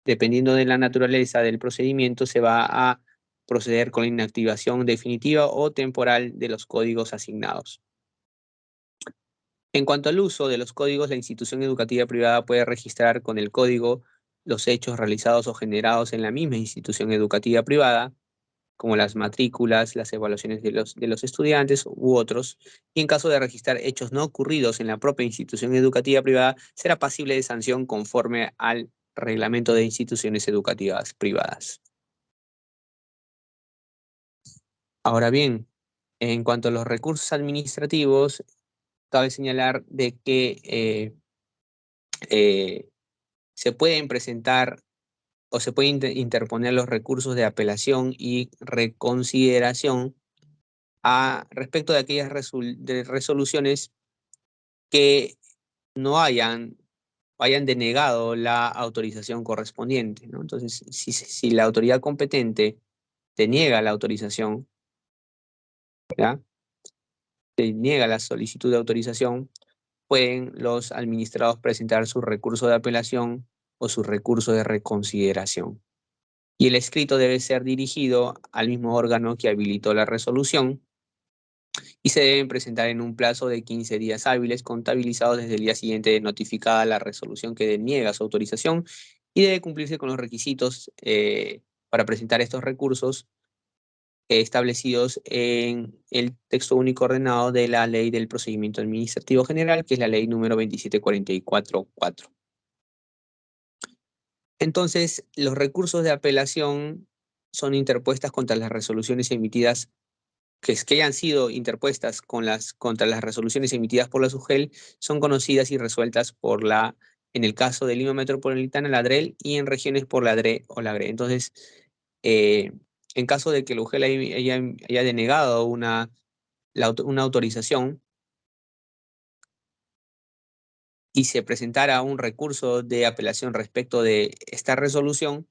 dependiendo de la naturaleza del procedimiento, se va a proceder con la inactivación definitiva o temporal de los códigos asignados. En cuanto al uso de los códigos, la institución educativa privada puede registrar con el código los hechos realizados o generados en la misma institución educativa privada, como las matrículas, las evaluaciones de los estudiantes u otros, y en caso de registrar hechos no ocurridos en la propia institución educativa privada, será pasible de sanción conforme al Reglamento de Instituciones Educativas Privadas. Ahora bien, en cuanto a los recursos administrativos, cabe señalar de que se pueden presentar o se pueden interponer los recursos de apelación y reconsideración respecto de aquellas resoluciones que no hayan denegado la autorización correspondiente, ¿no? Entonces, si la autoridad competente te niega la autorización, ¿ya? Te niega la solicitud de autorización, pueden los administrados presentar su recurso de apelación o su recurso de reconsideración. Y el escrito debe ser dirigido al mismo órgano que habilitó la resolución y se deben presentar en un plazo de 15 días hábiles contabilizados desde el día siguiente de notificada la resolución que deniega su autorización, y debe cumplirse con los requisitos para presentar estos recursos establecidos en el texto único ordenado de la Ley del Procedimiento Administrativo General, que es la ley número 27444. Entonces, los recursos de apelación son interpuestas contra las resoluciones emitidas que hayan sido interpuestas contra las resoluciones emitidas por la SUGEL, son conocidas y resueltas en el caso de Lima Metropolitana, la DREL, y en regiones por la DRE o la GRE. Entonces, en caso de que la UGEL haya denegado una autorización y se presentara un recurso de apelación respecto de esta resolución,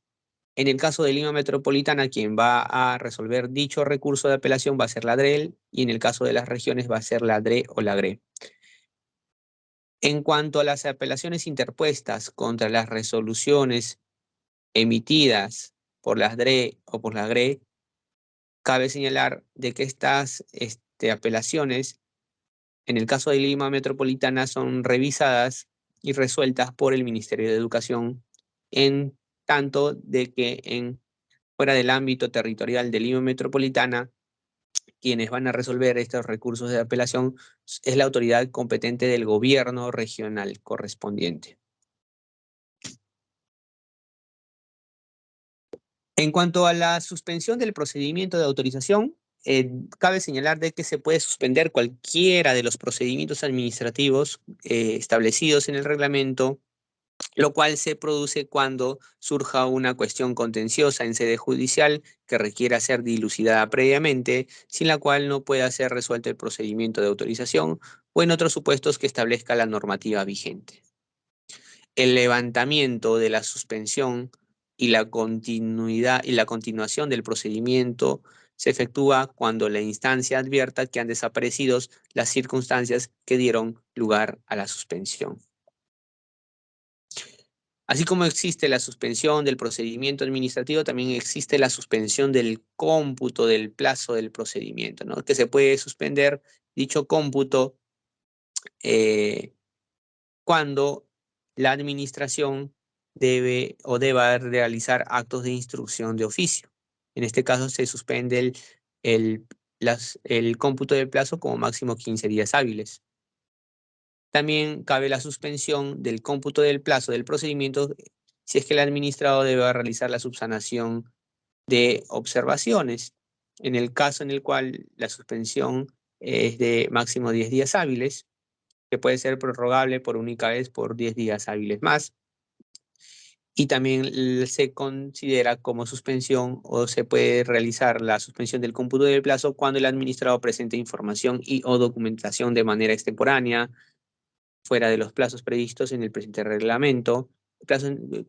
en el caso de Lima Metropolitana, quien va a resolver dicho recurso de apelación va a ser la DREL, y en el caso de las regiones va a ser la DRE o la GRE. En cuanto a las apelaciones interpuestas contra las resoluciones emitidas por las DRE o por la GRE, cabe señalar de que estas apelaciones, en el caso de Lima Metropolitana, son revisadas y resueltas por el Ministerio de Educación, en tanto de que fuera del ámbito territorial de Lima Metropolitana, quienes van a resolver estos recursos de apelación es la autoridad competente del gobierno regional correspondiente. En cuanto a la suspensión del procedimiento de autorización, cabe señalar de que se puede suspender cualquiera de los procedimientos administrativos establecidos en el reglamento, lo cual se produce cuando surja una cuestión contenciosa en sede judicial que requiera ser dilucidada previamente, sin la cual no pueda ser resuelto el procedimiento de autorización, o en otros supuestos que establezca la normativa vigente. El levantamiento de la suspensión y la continuación del procedimiento se efectúa cuando la instancia advierta que han desaparecido las circunstancias que dieron lugar a la suspensión. Así como existe la suspensión del procedimiento administrativo, también existe la suspensión del cómputo del plazo del procedimiento, ¿no? Que se puede suspender dicho cómputo cuando la administración deba realizar actos de instrucción de oficio. En este caso se suspende el cómputo del plazo como máximo 15 días hábiles. También cabe la suspensión del cómputo del plazo del procedimiento si es que el administrador debe realizar la subsanación de observaciones. En el caso en el cual la suspensión es de máximo 10 días hábiles, que puede ser prorrogable por única vez por 10 días hábiles más. Y también se considera como suspensión o se puede realizar la suspensión del cómputo del plazo cuando el administrado presente información y o documentación de manera extemporánea, fuera de los plazos previstos en el presente reglamento,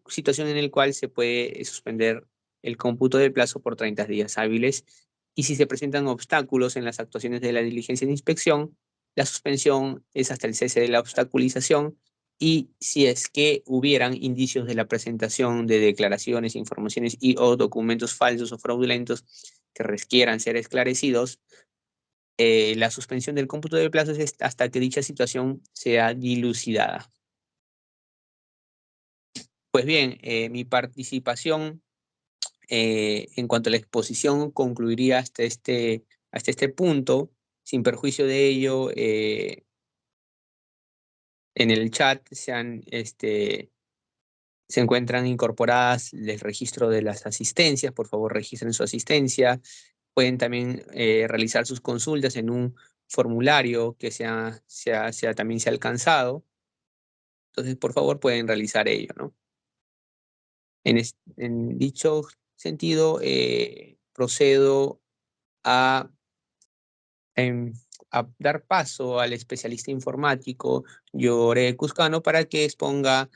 situación en el cual se puede suspender el cómputo del plazo por 30 días hábiles. Y si se presentan obstáculos en las actuaciones de la diligencia de inspección, la suspensión es hasta el cese de la obstaculización, y si es que hubieran indicios de la presentación de declaraciones, informaciones y o documentos falsos o fraudulentos que requieran ser esclarecidos, la suspensión del cómputo de plazos es hasta que dicha situación sea dilucidada. Pues bien, mi participación en cuanto a la exposición concluiría hasta este punto. Sin perjuicio de ello, en el chat se encuentran incorporadas el registro de las asistencias. Por favor, registren su asistencia. Pueden también realizar sus consultas en un formulario que también se ha alcanzado. Entonces, por favor, pueden realizar ello, ¿no? En dicho sentido, procedo a, em, a dar paso al especialista informático Yore Cuscano para que exponga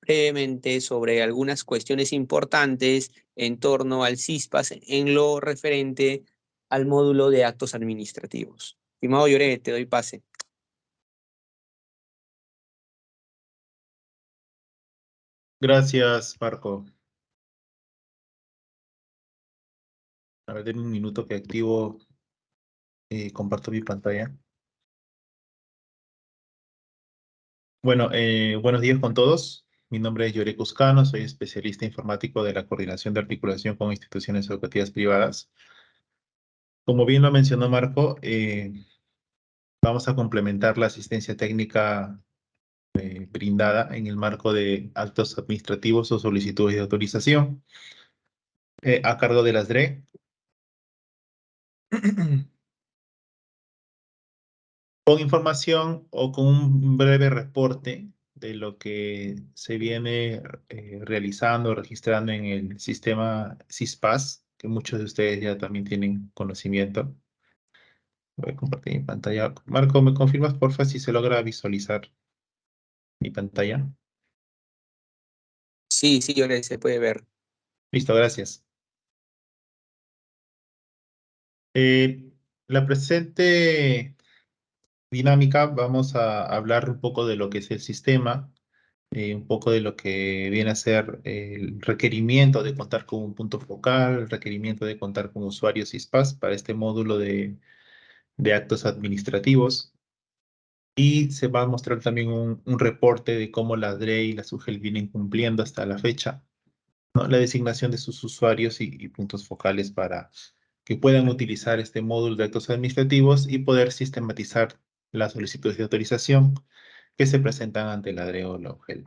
brevemente sobre algunas cuestiones importantes en torno al CISPAS en lo referente al módulo de actos administrativos. Estimado Yore, te doy pase. Gracias, Marco. A ver, denme un minuto que activo, comparto mi pantalla. Bueno, buenos días con todos. Mi nombre es Yore Cuscano, soy especialista informático de la Coordinación de Articulación con Instituciones Educativas Privadas. Como bien lo mencionó Marco, vamos a complementar la asistencia técnica brindada en el marco de actos administrativos o solicitudes de autorización a cargo de las DRE. Con información o con un breve reporte de lo que se viene realizando, registrando en el sistema CISPAS, que muchos de ustedes ya también tienen conocimiento. Voy a compartir mi pantalla. Marco, ¿me confirmas, porfa, si se logra visualizar mi pantalla? Sí, sí, Yore, se puede ver. Listo, gracias. Eh, la presente dinámica vamos a hablar un poco de lo que es el sistema, un poco de lo que viene a ser el requerimiento de contar con un punto focal, el requerimiento de contar con usuarios CISPAS para este módulo de actos administrativos. Y se va a mostrar también un reporte de cómo la DRE y la SUGEL vienen cumpliendo hasta la fecha, ¿no? La designación de sus usuarios y puntos focales para que puedan utilizar este módulo de actos administrativos y poder sistematizar las solicitudes de autorización que se presentan ante la DRE o la UGEL.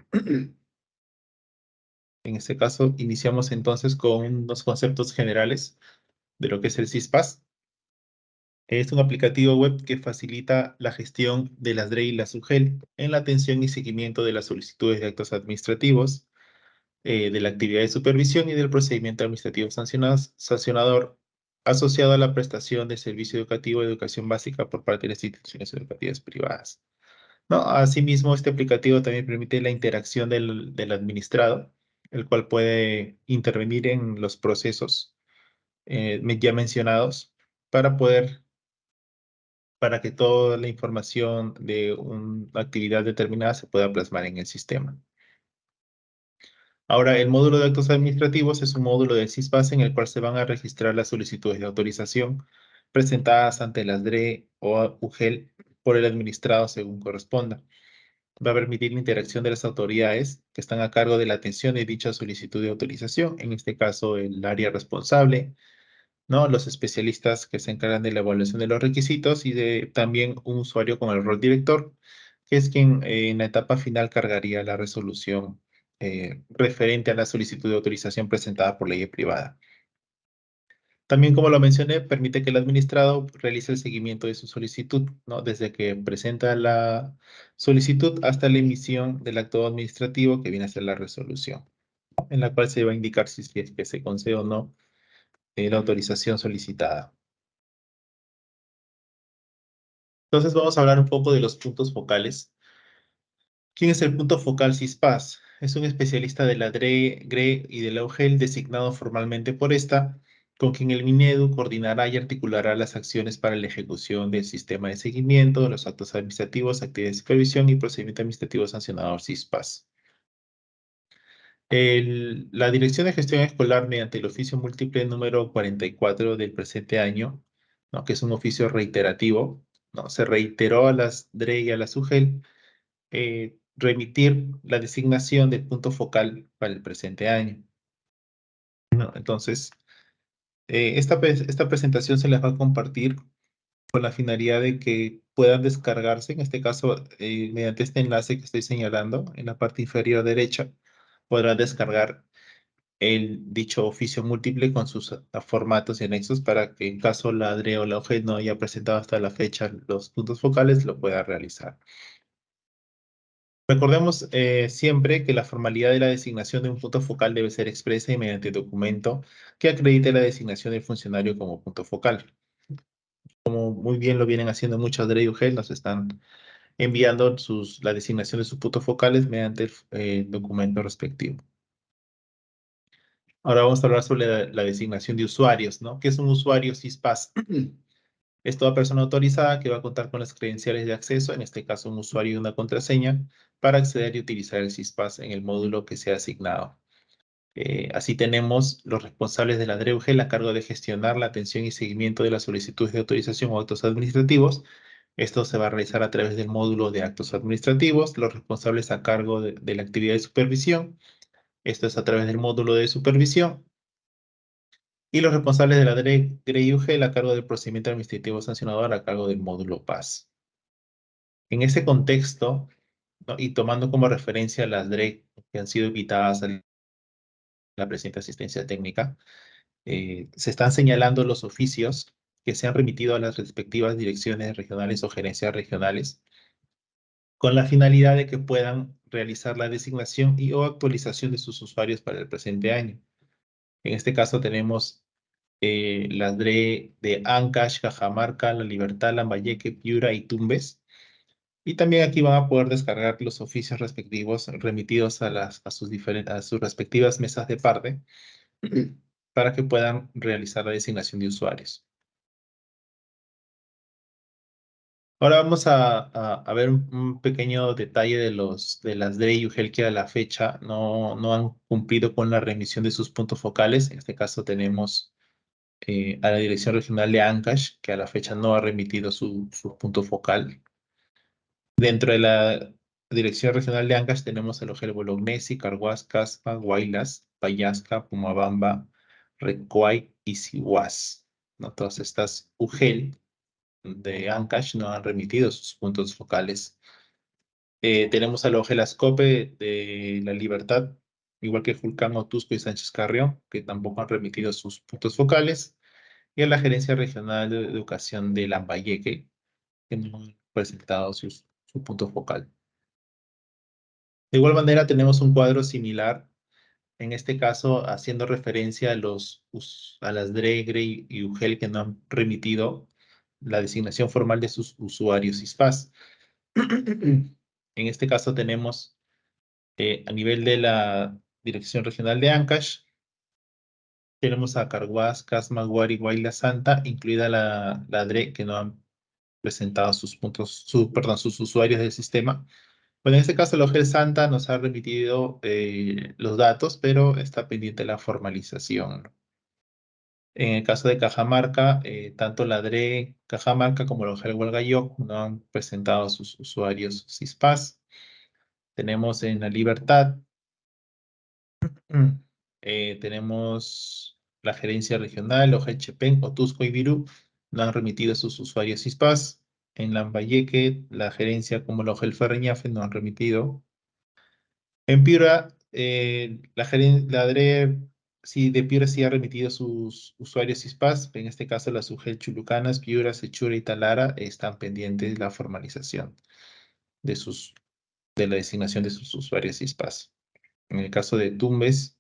En este caso, iniciamos entonces con unos conceptos generales de lo que es el CISPAS. Es un aplicativo web que facilita la gestión de las DRE y la SUGEL en la atención y seguimiento de las solicitudes de actos administrativos, de la actividad de supervisión y del procedimiento administrativo sancionador asociado a la prestación de servicio educativo de educación básica por parte de las instituciones educativas privadas. ¿No? Asimismo, este aplicativo también permite la interacción del administrado, el cual puede intervenir en los procesos ya mencionados para para que toda la información de una actividad determinada se pueda plasmar en el sistema. Ahora, el módulo de actos administrativos es un módulo del CISPAS en el cual se van a registrar las solicitudes de autorización presentadas ante las DRE o UGEL por el administrado según corresponda. Va a permitir la interacción de las autoridades que están a cargo de la atención de dicha solicitud de autorización, en este caso el área responsable, ¿no? Los especialistas que se encargan de la evaluación de los requisitos y también un usuario con el rol director, que es quien en la etapa final cargaría la resolución referente a la solicitud de autorización presentada por ley privada. También, como lo mencioné, permite que el administrado realice el seguimiento de su solicitud, ¿no? Desde que presenta la solicitud hasta la emisión del acto administrativo que viene a ser la resolución. En la cual se va a indicar si es que se concede o no la autorización solicitada. Entonces vamos a hablar un poco de los puntos focales. ¿Quién es el punto focal CISPAS? Es un especialista de la DRE, GRE y de la UGEL designado formalmente por esta, con quien el MINEDU coordinará y articulará las acciones para la ejecución del sistema de seguimiento, los actos administrativos, actividades de supervisión y procedimiento administrativo sancionador CISPAS. La Dirección de Gestión Escolar, mediante el oficio múltiple número 44 del presente año, ¿no?, que es un oficio reiterativo, ¿no?, se reiteró a las DRE y a las UGEL remitir la designación del punto focal para el presente año, ¿no? Entonces, esta presentación se les va a compartir con la finalidad de que puedan descargarse, en este caso, mediante este enlace que estoy señalando en la parte inferior derecha, podrán descargar el dicho oficio múltiple con sus formatos y anexos para que en caso la DRE o la OGE no haya presentado hasta la fecha los puntos focales, lo pueda realizar. Recordemos siempre que la formalidad de la designación de un punto focal debe ser expresa y mediante documento que acredite la designación del funcionario como punto focal. Como muy bien lo vienen haciendo muchas DRE y UGEL, nos están enviando la designación de sus puntos focales mediante el documento respectivo. Ahora vamos a hablar sobre la designación de usuarios, ¿no? ¿Qué es un usuario CISPAS? Es toda persona autorizada que va a contar con las credenciales de acceso, en este caso un usuario y una contraseña, para acceder y utilizar el CISPAS en el módulo que sea asignado. Así tenemos los responsables de la DREUGEL a cargo de gestionar la atención y seguimiento de las solicitudes de autorización o actos administrativos. Esto se va a realizar a través del módulo de actos administrativos. Los responsables a cargo de la actividad de supervisión. Esto es a través del módulo de supervisión. Y los responsables de la DRE y UGEL a cargo del procedimiento administrativo sancionador a cargo del módulo PAS. En ese contexto, ¿no?, y tomando como referencia las DRE que han sido invitadas a la presente asistencia técnica, se están señalando los oficios que se han remitido a las respectivas direcciones regionales o gerencias regionales con la finalidad de que puedan realizar la designación y o actualización de sus usuarios para el presente año. En este caso tenemos las DRE de Ancash, Cajamarca, La Libertad, Lambayeque, Piura y Tumbes. Y también aquí van a poder descargar los oficios respectivos remitidos a sus respectivas mesas de parte para que puedan realizar la designación de usuarios. Ahora vamos a ver un pequeño detalle de las DRE y UGEL que a la fecha no han cumplido con la remisión de sus puntos focales. En este caso tenemos a la Dirección Regional de Ancash, que a la fecha no ha remitido su punto focal. Dentro de la Dirección Regional de Ancash tenemos el Ojel Bolognesi, Carhuaz, Caspa, Guaylas, Payasca, Pumabamba, Recuay y Sihuas, ¿no? Todas estas UGEL de Ancash no han remitido sus puntos focales. Tenemos al Ojel Ascope de La Libertad, igual que Julcán, Otusco y Sánchez Carrión, que tampoco han remitido sus puntos focales. Y a la Gerencia Regional de Educación de Lambayeque, que no han presentado su punto focal. De igual manera, tenemos un cuadro similar, en este caso haciendo referencia a las DRE, GRE y UGEL que no han remitido la designación formal de sus usuarios CISPAS. En este caso tenemos a nivel de la Dirección Regional de Ancash, tenemos a Carhuaz, Casma, Guari, Guayla, Santa, incluida la DRE, que no han presentado sus usuarios del sistema. Bueno, en este caso, el OGEL Santa nos ha remitido los datos, pero está pendiente la formalización. En el caso de Cajamarca, tanto la DRE Cajamarca como el OGEL Hualgayoc no han presentado sus usuarios CISPAS. Tenemos en La Libertad, tenemos la gerencia regional, OGEL Chepén, Otusco y Virú, no han remitido sus usuarios CISPAS. En Lambayeque, la gerencia como el OGEL Ferreñafe no han remitido. En Piura, la DRE de Piura sí ha remitido sus usuarios CISPAS. En este caso, las UGEL Chulucanas, Piura, Sechura y Talara están pendientes de la formalización de la designación de sus usuarios CISPAS. En el caso de Tumbes,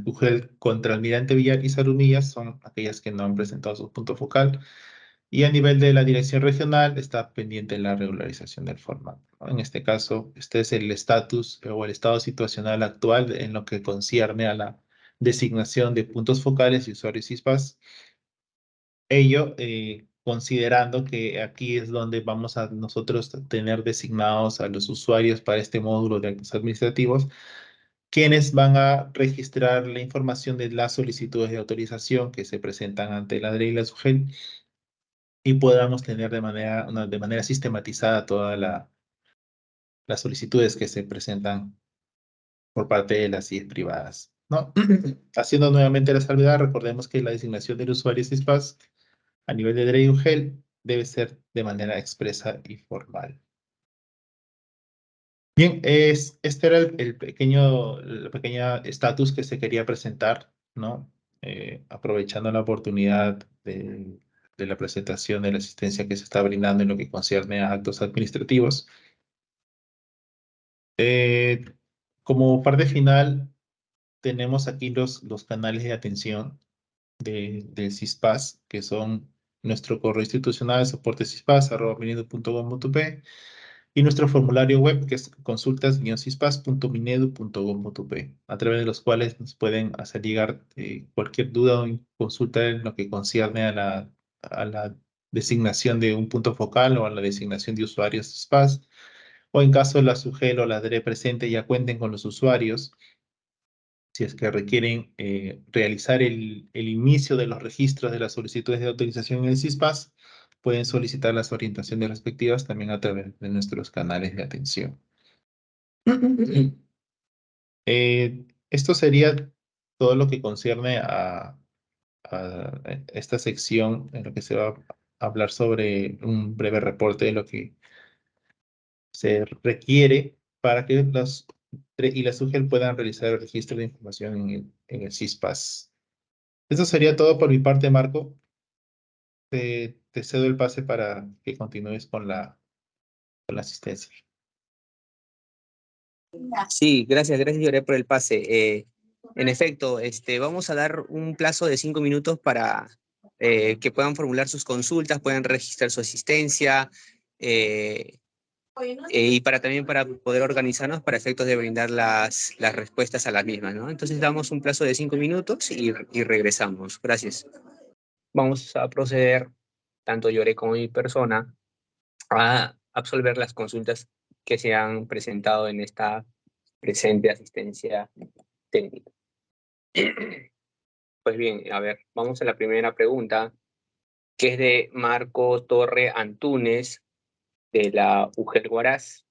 UGEL contra Almirante Villar y Zarumilla son aquellas que no han presentado su punto focal. Y a nivel de la dirección regional está pendiente la regularización del formato, ¿no? En este caso, este es el estatus o el estado situacional actual en lo que concierne a la designación de puntos focales y usuarios CISPAS. Ello considerando que aquí es donde vamos a nosotros tener designados a los usuarios para este módulo de actos administrativos, quienes van a registrar la información de las solicitudes de autorización que se presentan ante la DRE y la SUGEL, y podamos tener de manera sistematizada todas las solicitudes que se presentan por parte de las IES privadas, ¿no? Haciendo nuevamente la salvedad, recordemos que la designación del usuario CISPAS a nivel de DRE y UGEL debe ser de manera expresa y formal. Bien, este era el pequeño estatus que se quería presentar, ¿no? Aprovechando la oportunidad de la presentación de la asistencia que se está brindando en lo que concierne a actos administrativos. Como parte final, tenemos aquí los canales de atención del CISPAS, que son nuestro correo institucional soportecispas@minedu.gov.p, y nuestro formulario web, que es consultas-cispas.minedu.gov.p, a través de los cuales nos pueden hacer llegar cualquier duda o consulta en lo que concierne a la designación de un punto focal o a la designación de usuarios CISPAS, o en caso la SUGEL o la DRE presente ya cuenten con los usuarios, si es que requieren realizar el inicio de los registros de las solicitudes de autorización en el CISPAS, pueden solicitar las orientaciones respectivas también a través de nuestros canales de atención. Esto sería todo lo que concierne a esta sección en lo que se va a hablar sobre un breve reporte de lo que se requiere para que las DRE y la SUGEL puedan realizar el registro de información en el CISPAS. Eso sería todo por mi parte, Marco. Te cedo el pase para que continúes con la asistencia. Sí, gracias, Lloré, por el pase. En efecto, vamos a dar un plazo de 5 minutos para que puedan formular sus consultas, puedan registrar su asistencia, y también para poder organizarnos para efectos de brindar las respuestas a las mismas, ¿no? Entonces damos un plazo de 5 minutos y regresamos. Gracias. Vamos a proceder, tanto Lloré como mi persona, a absolver las consultas que se han presentado en esta presente asistencia técnica. Pues bien, a ver, vamos a la primera pregunta, que es de Marco Torre Antúnez, de la UGEL Huaraz.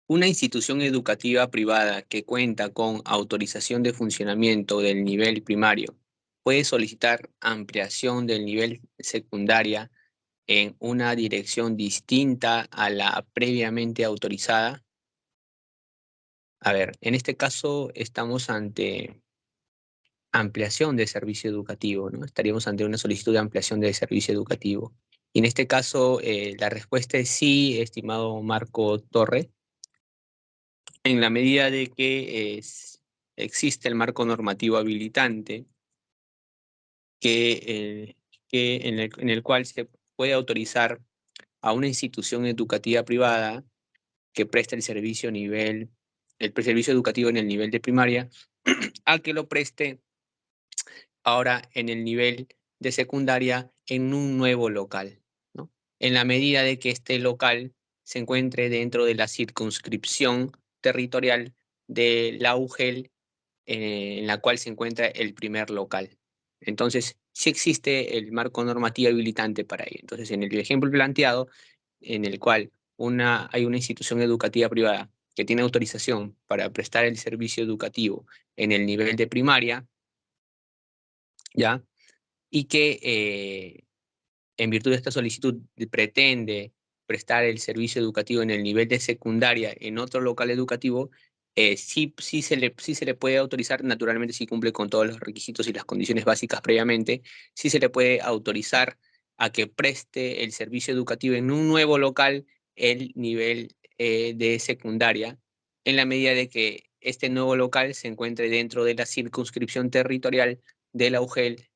Una institución educativa privada que cuenta con autorización de funcionamiento del nivel primario puede solicitar ampliación del nivel secundaria en una dirección distinta a la previamente autorizada. A ver, en este caso estamos ante ampliación de servicio educativo, ¿no? Estaríamos ante una solicitud de ampliación de servicio educativo. Y en este caso, la respuesta es sí, estimado Marco Torre, en la medida de que existe el marco normativo habilitante en el cual se puede autorizar a una institución educativa privada que presta el servicio servicio educativo en el nivel de primaria, a que lo preste ahora en el nivel de secundaria en un nuevo local, ¿no? En la medida de que este local se encuentre dentro de la circunscripción territorial de la UGEL, en la cual se encuentra el primer local. Entonces, sí existe el marco normativo habilitante para ello. Entonces, en el ejemplo planteado, en el cual hay una institución educativa privada que tiene autorización para prestar el servicio educativo en el nivel de primaria, ¿ya? Y que en virtud de esta solicitud pretende prestar el servicio educativo en el nivel de secundaria en otro local educativo, sí se le puede autorizar, naturalmente si cumple con todos los requisitos y las condiciones básicas previamente, sí se le puede autorizar a que preste el servicio educativo en un nuevo local el nivel de secundaria, en la medida de que este nuevo local se encuentre dentro de la circunscripción territorial de la UGEL,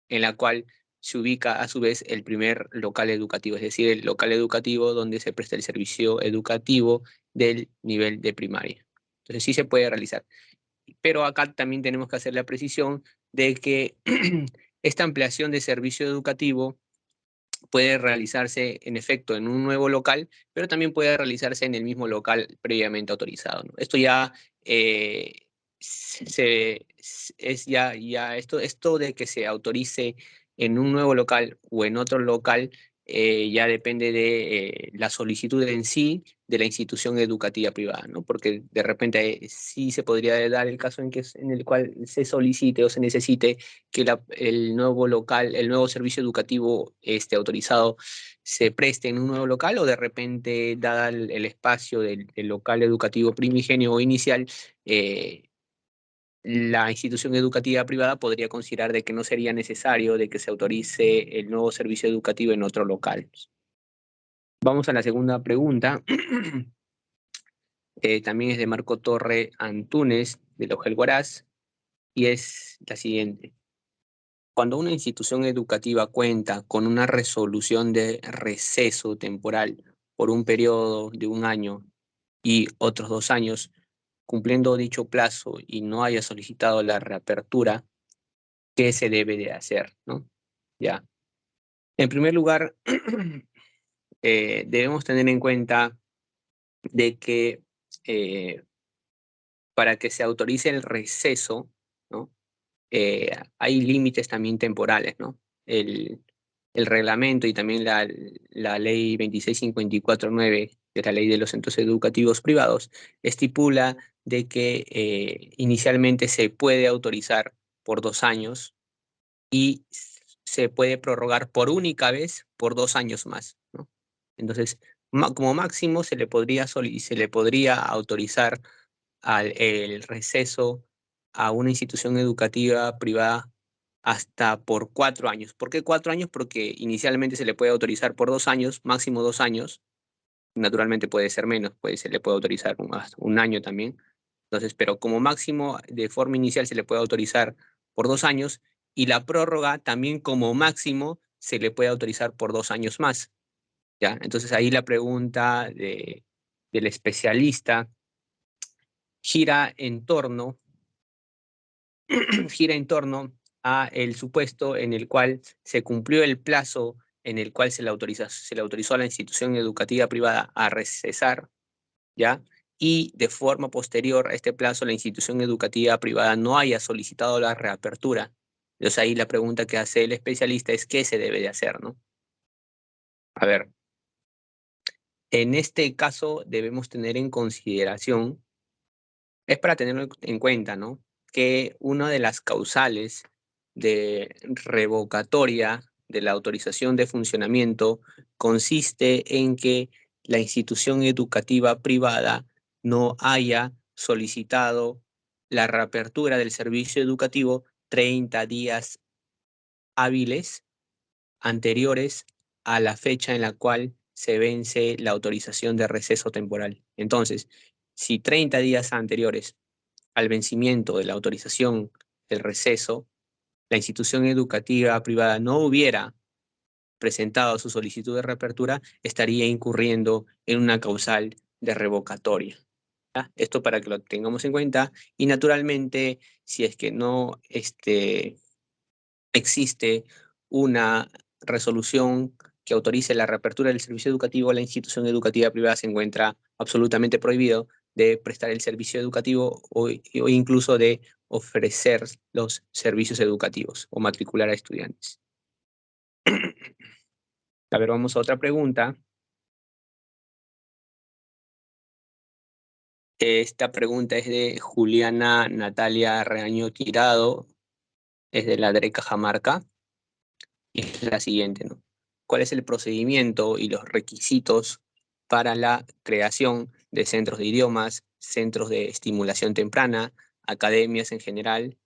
en la cual se ubica a su vez el primer local educativo, es decir, el local educativo donde se presta el servicio educativo del nivel de primaria. Entonces sí se puede realizar. Pero acá también tenemos que hacer la precisión de que esta ampliación de servicio educativo puede realizarse en efecto en un nuevo local, pero también puede realizarse en el mismo local previamente autorizado, ¿no? Esto ya esto de que se autorice en un nuevo local o en otro local ya depende de la solicitud en sí de la institución educativa privada, ¿no? Porque de repente sí se podría dar el caso en el cual se solicite o se necesite que el nuevo local, el nuevo servicio educativo autorizado se preste en un nuevo local, o de repente, dada el espacio del local educativo primigenio o inicial, la institución educativa privada podría considerar de que no sería necesario de que se autorice el nuevo servicio educativo en otro local. Vamos a la segunda pregunta. También es de Marco Torre Antúnez, de la UGEL Huaraz, y es la siguiente. Cuando una institución educativa cuenta con una resolución de receso temporal por un periodo de 1 año y otros 2 años, cumpliendo dicho plazo y no haya solicitado la reapertura, ¿qué se debe de hacer, ¿no? Ya. En primer lugar, debemos tener en cuenta de que para que se autorice el receso, ¿no? Hay límites también temporales, ¿no? El reglamento y también la ley 26549, que es la ley de los centros educativos privados, estipula de que inicialmente se puede autorizar por 2 años y se puede prorrogar por única vez por 2 años más, ¿no? Entonces, como máximo se le podría autorizar el receso a una institución educativa privada hasta por 4 años. ¿Por qué 4 años? Porque inicialmente se le puede autorizar por 2 años, máximo 2 años. Naturalmente puede ser menos, se le puede autorizar hasta 1 año también. Entonces, pero como máximo, de forma inicial se le puede autorizar por 2 años, y la prórroga también como máximo se le puede autorizar por 2 años más, ¿ya? Entonces ahí la pregunta del especialista gira en torno gira en torno a el supuesto en el cual se cumplió el plazo en el cual se le autorizó a la institución educativa privada a recesar, ¿ya? Y de forma posterior a este plazo la institución educativa privada no haya solicitado la reapertura. Entonces ahí la pregunta que hace el especialista es ¿qué se debe de hacer, ¿no? A ver, en este caso debemos tener en consideración, es para tenerlo en cuenta, ¿no? Que una de las causales de revocatoria de la autorización de funcionamiento consiste en que la institución educativa privada no haya solicitado la reapertura del servicio educativo 30 días hábiles anteriores a la fecha en la cual se vence la autorización de receso temporal. Entonces, si 30 días anteriores al vencimiento de la autorización del receso, la institución educativa privada no hubiera presentado su solicitud de reapertura, estaría incurriendo en una causal de revocatoria, ¿ya? Esto para que lo tengamos en cuenta, y naturalmente, si es que no existe una resolución que autorice la reapertura del servicio educativo, la institución educativa privada se encuentra absolutamente prohibido de prestar el servicio educativo o incluso de ofrecer los servicios educativos o matricular a estudiantes. A ver, vamos a otra pregunta. Esta pregunta es de Juliana Natalia Reaño Tirado, es de la DRE Cajamarca, y es la siguiente, ¿no? ¿Cuál es el procedimiento y los requisitos para la creación de centros de idiomas, centros de estimulación temprana, academias en general?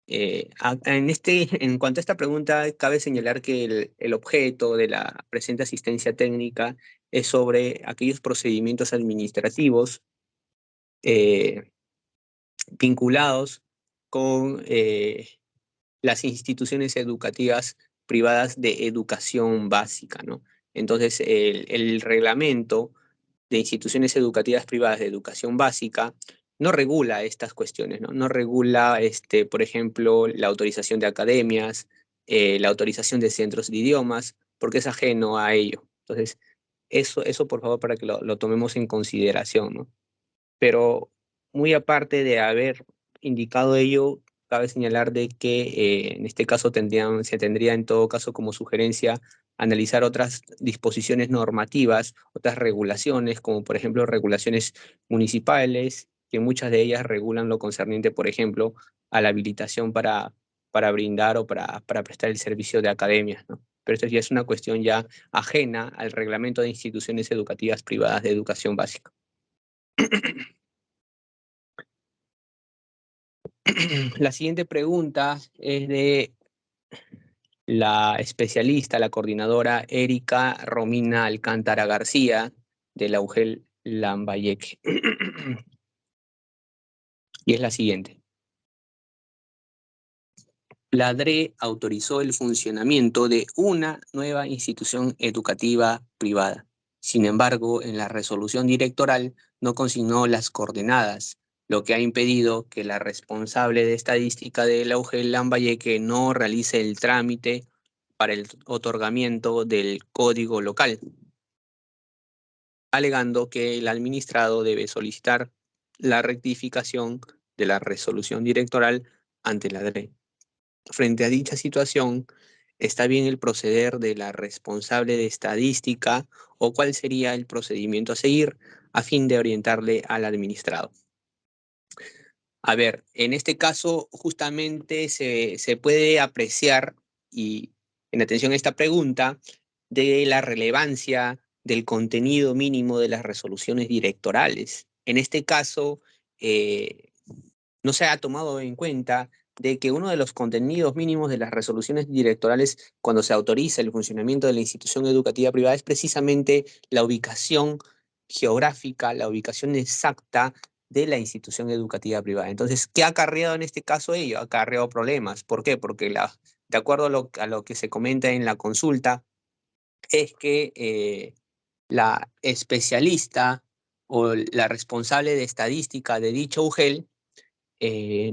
En cuanto a esta pregunta, cabe señalar que el objeto de la presente asistencia técnica es sobre aquellos procedimientos administrativos vinculados con las instituciones educativas privadas de educación básica, ¿no? Entonces, el reglamento de instituciones educativas privadas de educación básica no regula estas cuestiones, ¿no? No regula, por ejemplo, la autorización de academias, la autorización de centros de idiomas, porque es ajeno a ello. Entonces, eso por favor, para que lo tomemos en consideración, ¿no? Pero muy aparte de haber indicado ello, cabe señalar de que en este caso se tendría en todo caso como sugerencia analizar otras disposiciones normativas, otras regulaciones, como por ejemplo regulaciones municipales, que muchas de ellas regulan lo concerniente, por ejemplo, a la habilitación para brindar o para prestar el servicio de academias, ¿no? Pero esto ya es una cuestión ya ajena al reglamento de instituciones educativas privadas de educación básica. La siguiente pregunta es de la especialista, la coordinadora Erika Romina Alcántara García, de la UGEL Lambayeque. Y es la siguiente. La DRE autorizó el funcionamiento de una nueva institución educativa privada. Sin embargo, en la resolución directoral no consignó las coordenadas, lo que ha impedido que la responsable de estadística de la UGEL Lambayeque no realice el trámite para el otorgamiento del código local, alegando que el administrado debe solicitar la rectificación de la resolución directoral ante la DRE. Frente a dicha situación, ¿está bien el proceder de la responsable de estadística o cuál sería el procedimiento a seguir a fin de orientarle al administrado? A ver, en este caso justamente se puede apreciar, y en atención a esta pregunta, de la relevancia del contenido mínimo de las resoluciones directorales. En este caso, no se ha tomado en cuenta de que uno de los contenidos mínimos de las resoluciones directorales cuando se autoriza el funcionamiento de la institución educativa privada es precisamente la ubicación geográfica, la ubicación exacta de la institución educativa privada. Entonces, ¿qué ha acarreado en este caso ello? Ha acarreado problemas. ¿Por qué? Porque de acuerdo a lo que se comenta en la consulta, es que la especialista o la responsable de estadística de dicho UGEL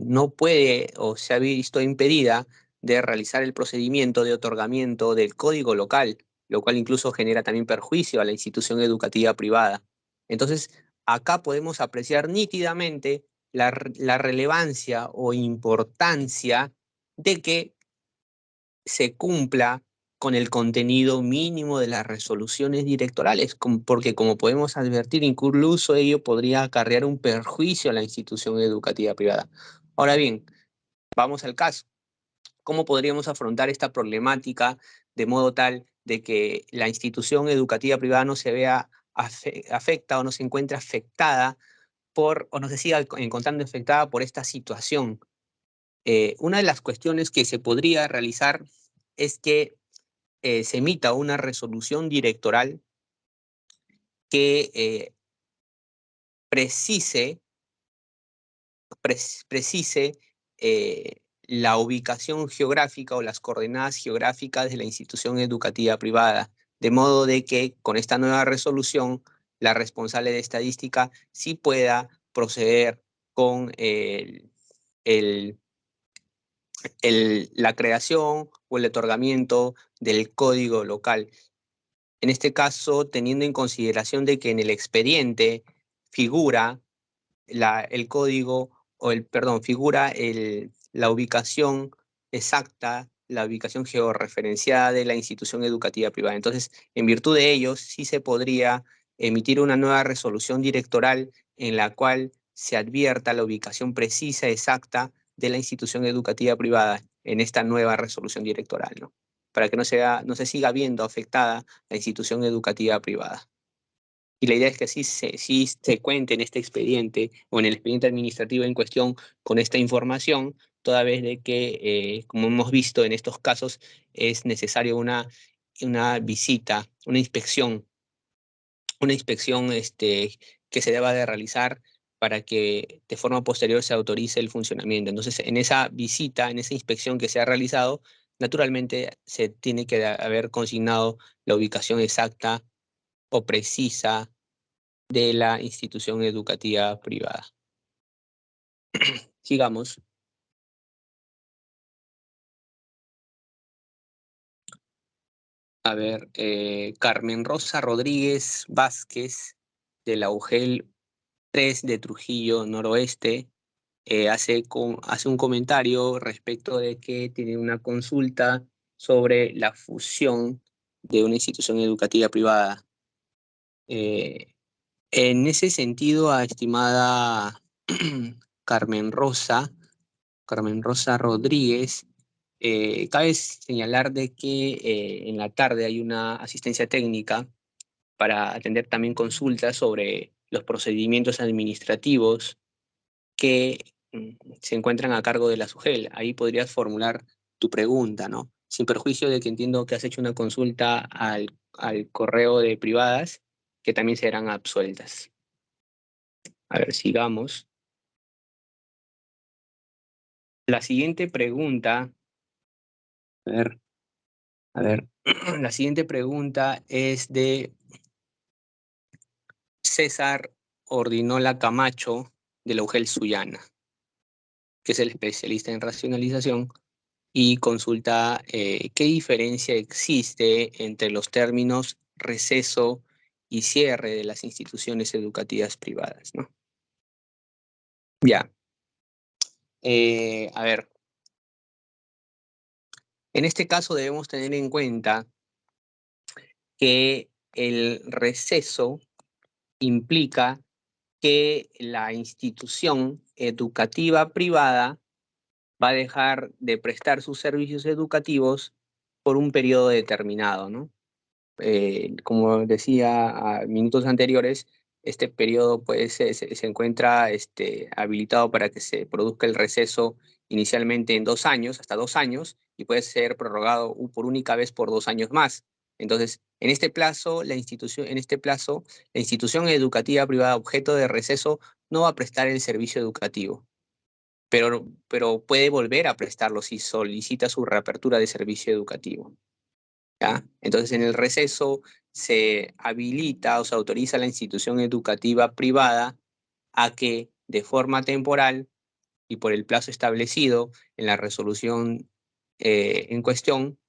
no puede o se ha visto impedida de realizar el procedimiento de otorgamiento del código local, lo cual incluso genera también perjuicio a la institución educativa privada. Entonces, acá podemos apreciar nítidamente la relevancia o importancia de que se cumpla con el contenido mínimo de las resoluciones directorales, porque como podemos advertir, incluso ello podría acarrear un perjuicio a la institución educativa privada. Ahora bien, vamos al caso. ¿Cómo podríamos afrontar esta problemática de modo tal de que la institución educativa privada no se vea afecta o no se encuentre afectada o no se siga encontrando afectada por esta situación? Una de las cuestiones que se podría realizar es que se emita una resolución directoral que precise la ubicación geográfica o las coordenadas geográficas de la institución educativa privada, de modo de que con esta nueva resolución la responsable de estadística sí pueda proceder con la creación o el otorgamiento del código local. En este caso, teniendo en consideración de que en el expediente figura el código, figura la ubicación exacta, la ubicación georreferenciada de la institución educativa privada. Entonces, en virtud de ello, sí se podría emitir una nueva resolución directoral en la cual se advierta la ubicación precisa, exacta de la institución educativa privada en esta nueva resolución directoral, ¿no? Para que no se siga viendo afectada la institución educativa privada. Y la idea es que sí se cuente en este expediente o en el expediente administrativo en cuestión con esta información, toda vez de que, como hemos visto en estos casos, es necesario una visita, una inspección que se deba de realizar para que de forma posterior se autorice el funcionamiento. Entonces, en esa visita, en esa inspección que se ha realizado, naturalmente se tiene que haber consignado la ubicación exacta o precisa de la institución educativa privada. Sigamos. A ver, Carmen Rosa Rodríguez Vázquez, de la UGEL 3 de Trujillo Noroeste, hace un comentario respecto de que tiene una consulta sobre la fusión de una institución educativa privada. En ese sentido, estimada Carmen Rosa Rodríguez, cabe señalar de que en la tarde hay una asistencia técnica para atender también consultas sobre los procedimientos administrativos que se encuentran a cargo de la SUGEL. Ahí podrías formular tu pregunta, ¿no? Sin perjuicio de que entiendo que has hecho una consulta al correo de privadas, que también serán absueltas. A ver, sigamos. La siguiente pregunta, a ver, la siguiente pregunta es de César Ordinola Camacho, de la UGEL Sullana, que es el especialista en racionalización, y consulta qué diferencia existe entre los términos receso y cierre de las instituciones educativas privadas, ¿no? Ya. A ver, en este caso debemos tener en cuenta que el receso implica que la institución educativa privada va a dejar de prestar sus servicios educativos por un periodo determinado, ¿no? Como decía a minutos anteriores, este periodo pues, se encuentra habilitado para que se produzca el receso inicialmente en 2 años, hasta 2 años, y puede ser prorrogado por única vez por 2 años más. Entonces, en este plazo, la institución educativa privada objeto de receso no va a prestar el servicio educativo, pero puede volver a prestarlo si solicita su reapertura de servicio educativo. ¿Ya? Entonces, en el receso se habilita o se autoriza a la institución educativa privada a que de forma temporal y por el plazo establecido en la resolución en cuestión,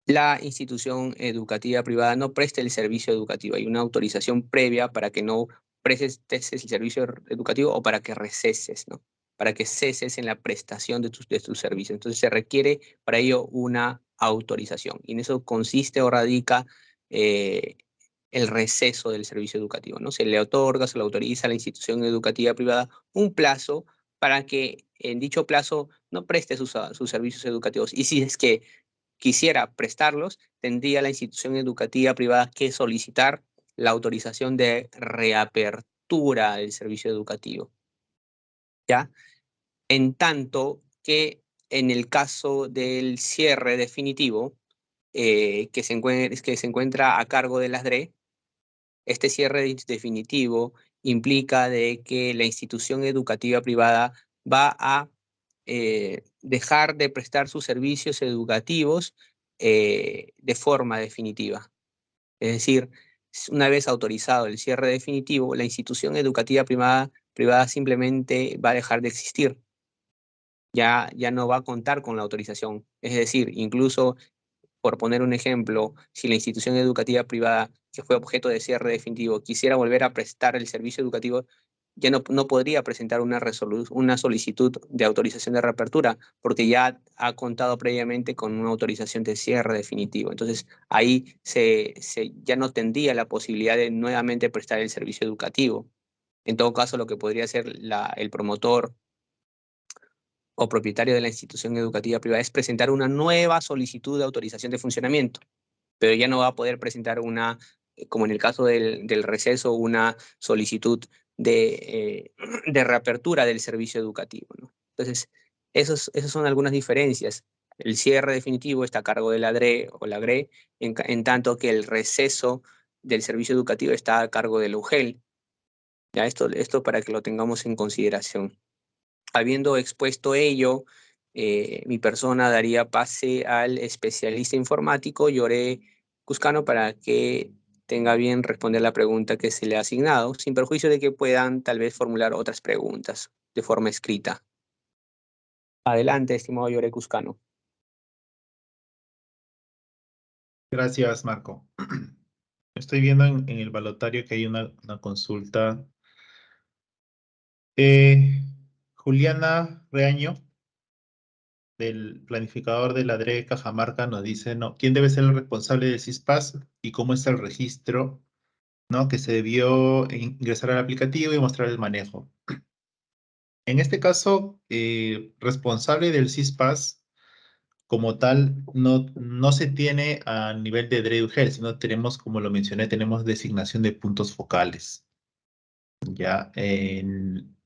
la institución educativa privada no preste el servicio educativo. Hay una autorización previa para que no prestes el servicio educativo o para que receses, ¿no? Para que ceses en la prestación de tus servicios. Entonces se requiere para ello una autorización. Y en eso consiste o radica el receso del servicio educativo, ¿no? Se le otorga, se le autoriza a la institución educativa privada un plazo para que en dicho plazo no preste sus servicios educativos. Y si es que quisiera prestarlos, tendría la institución educativa privada que solicitar la autorización de reapertura del servicio educativo, ¿ya? En tanto que en el caso del cierre definitivo, que se encuentra a cargo de las DRE, este cierre definitivo implica de que la institución educativa privada va a dejar de prestar sus servicios educativos de forma definitiva. Es decir, una vez autorizado el cierre definitivo, la institución educativa privada simplemente va a dejar de existir. Ya no va a contar con la autorización. Es decir, incluso, por poner un ejemplo, si la institución educativa privada que fue objeto de cierre definitivo quisiera volver a prestar el servicio educativo, ya no podría presentar una solicitud de autorización de reapertura, porque ya ha contado previamente con una autorización de cierre definitivo. Entonces, ahí ya no tendría la posibilidad de nuevamente prestar el servicio educativo. En todo caso, lo que podría hacer el promotor o propietario de la institución educativa privada es presentar una nueva solicitud de autorización de funcionamiento, pero ya no va a poder presentar como en el caso del receso, una solicitud de reapertura del servicio educativo, ¿no? Entonces, esas son algunas diferencias. El cierre definitivo está a cargo de la DRE o la GRE, en tanto que el receso del servicio educativo está a cargo de la UGEL. Ya, esto para que lo tengamos en consideración. Habiendo expuesto ello, mi persona daría pase al especialista informático, Yoré Cuscano, para que tenga bien responder la pregunta que se le ha asignado, sin perjuicio de que puedan tal vez formular otras preguntas de forma escrita. Adelante, estimado Yoré Cuscano. Gracias, Marco. Estoy viendo en el balotario que hay una consulta. Juliana Reaño, del planificador de la DRE Cajamarca, nos dice, ¿no? ¿Quién debe ser el responsable del CISPAS y cómo está el registro, ¿no? Que se debió ingresar al aplicativo y mostrar el manejo? En este caso, responsable del CISPAS como tal no se tiene a nivel de DRE UGEL, sino tenemos, como lo mencioné, tenemos designación de puntos focales. Ya,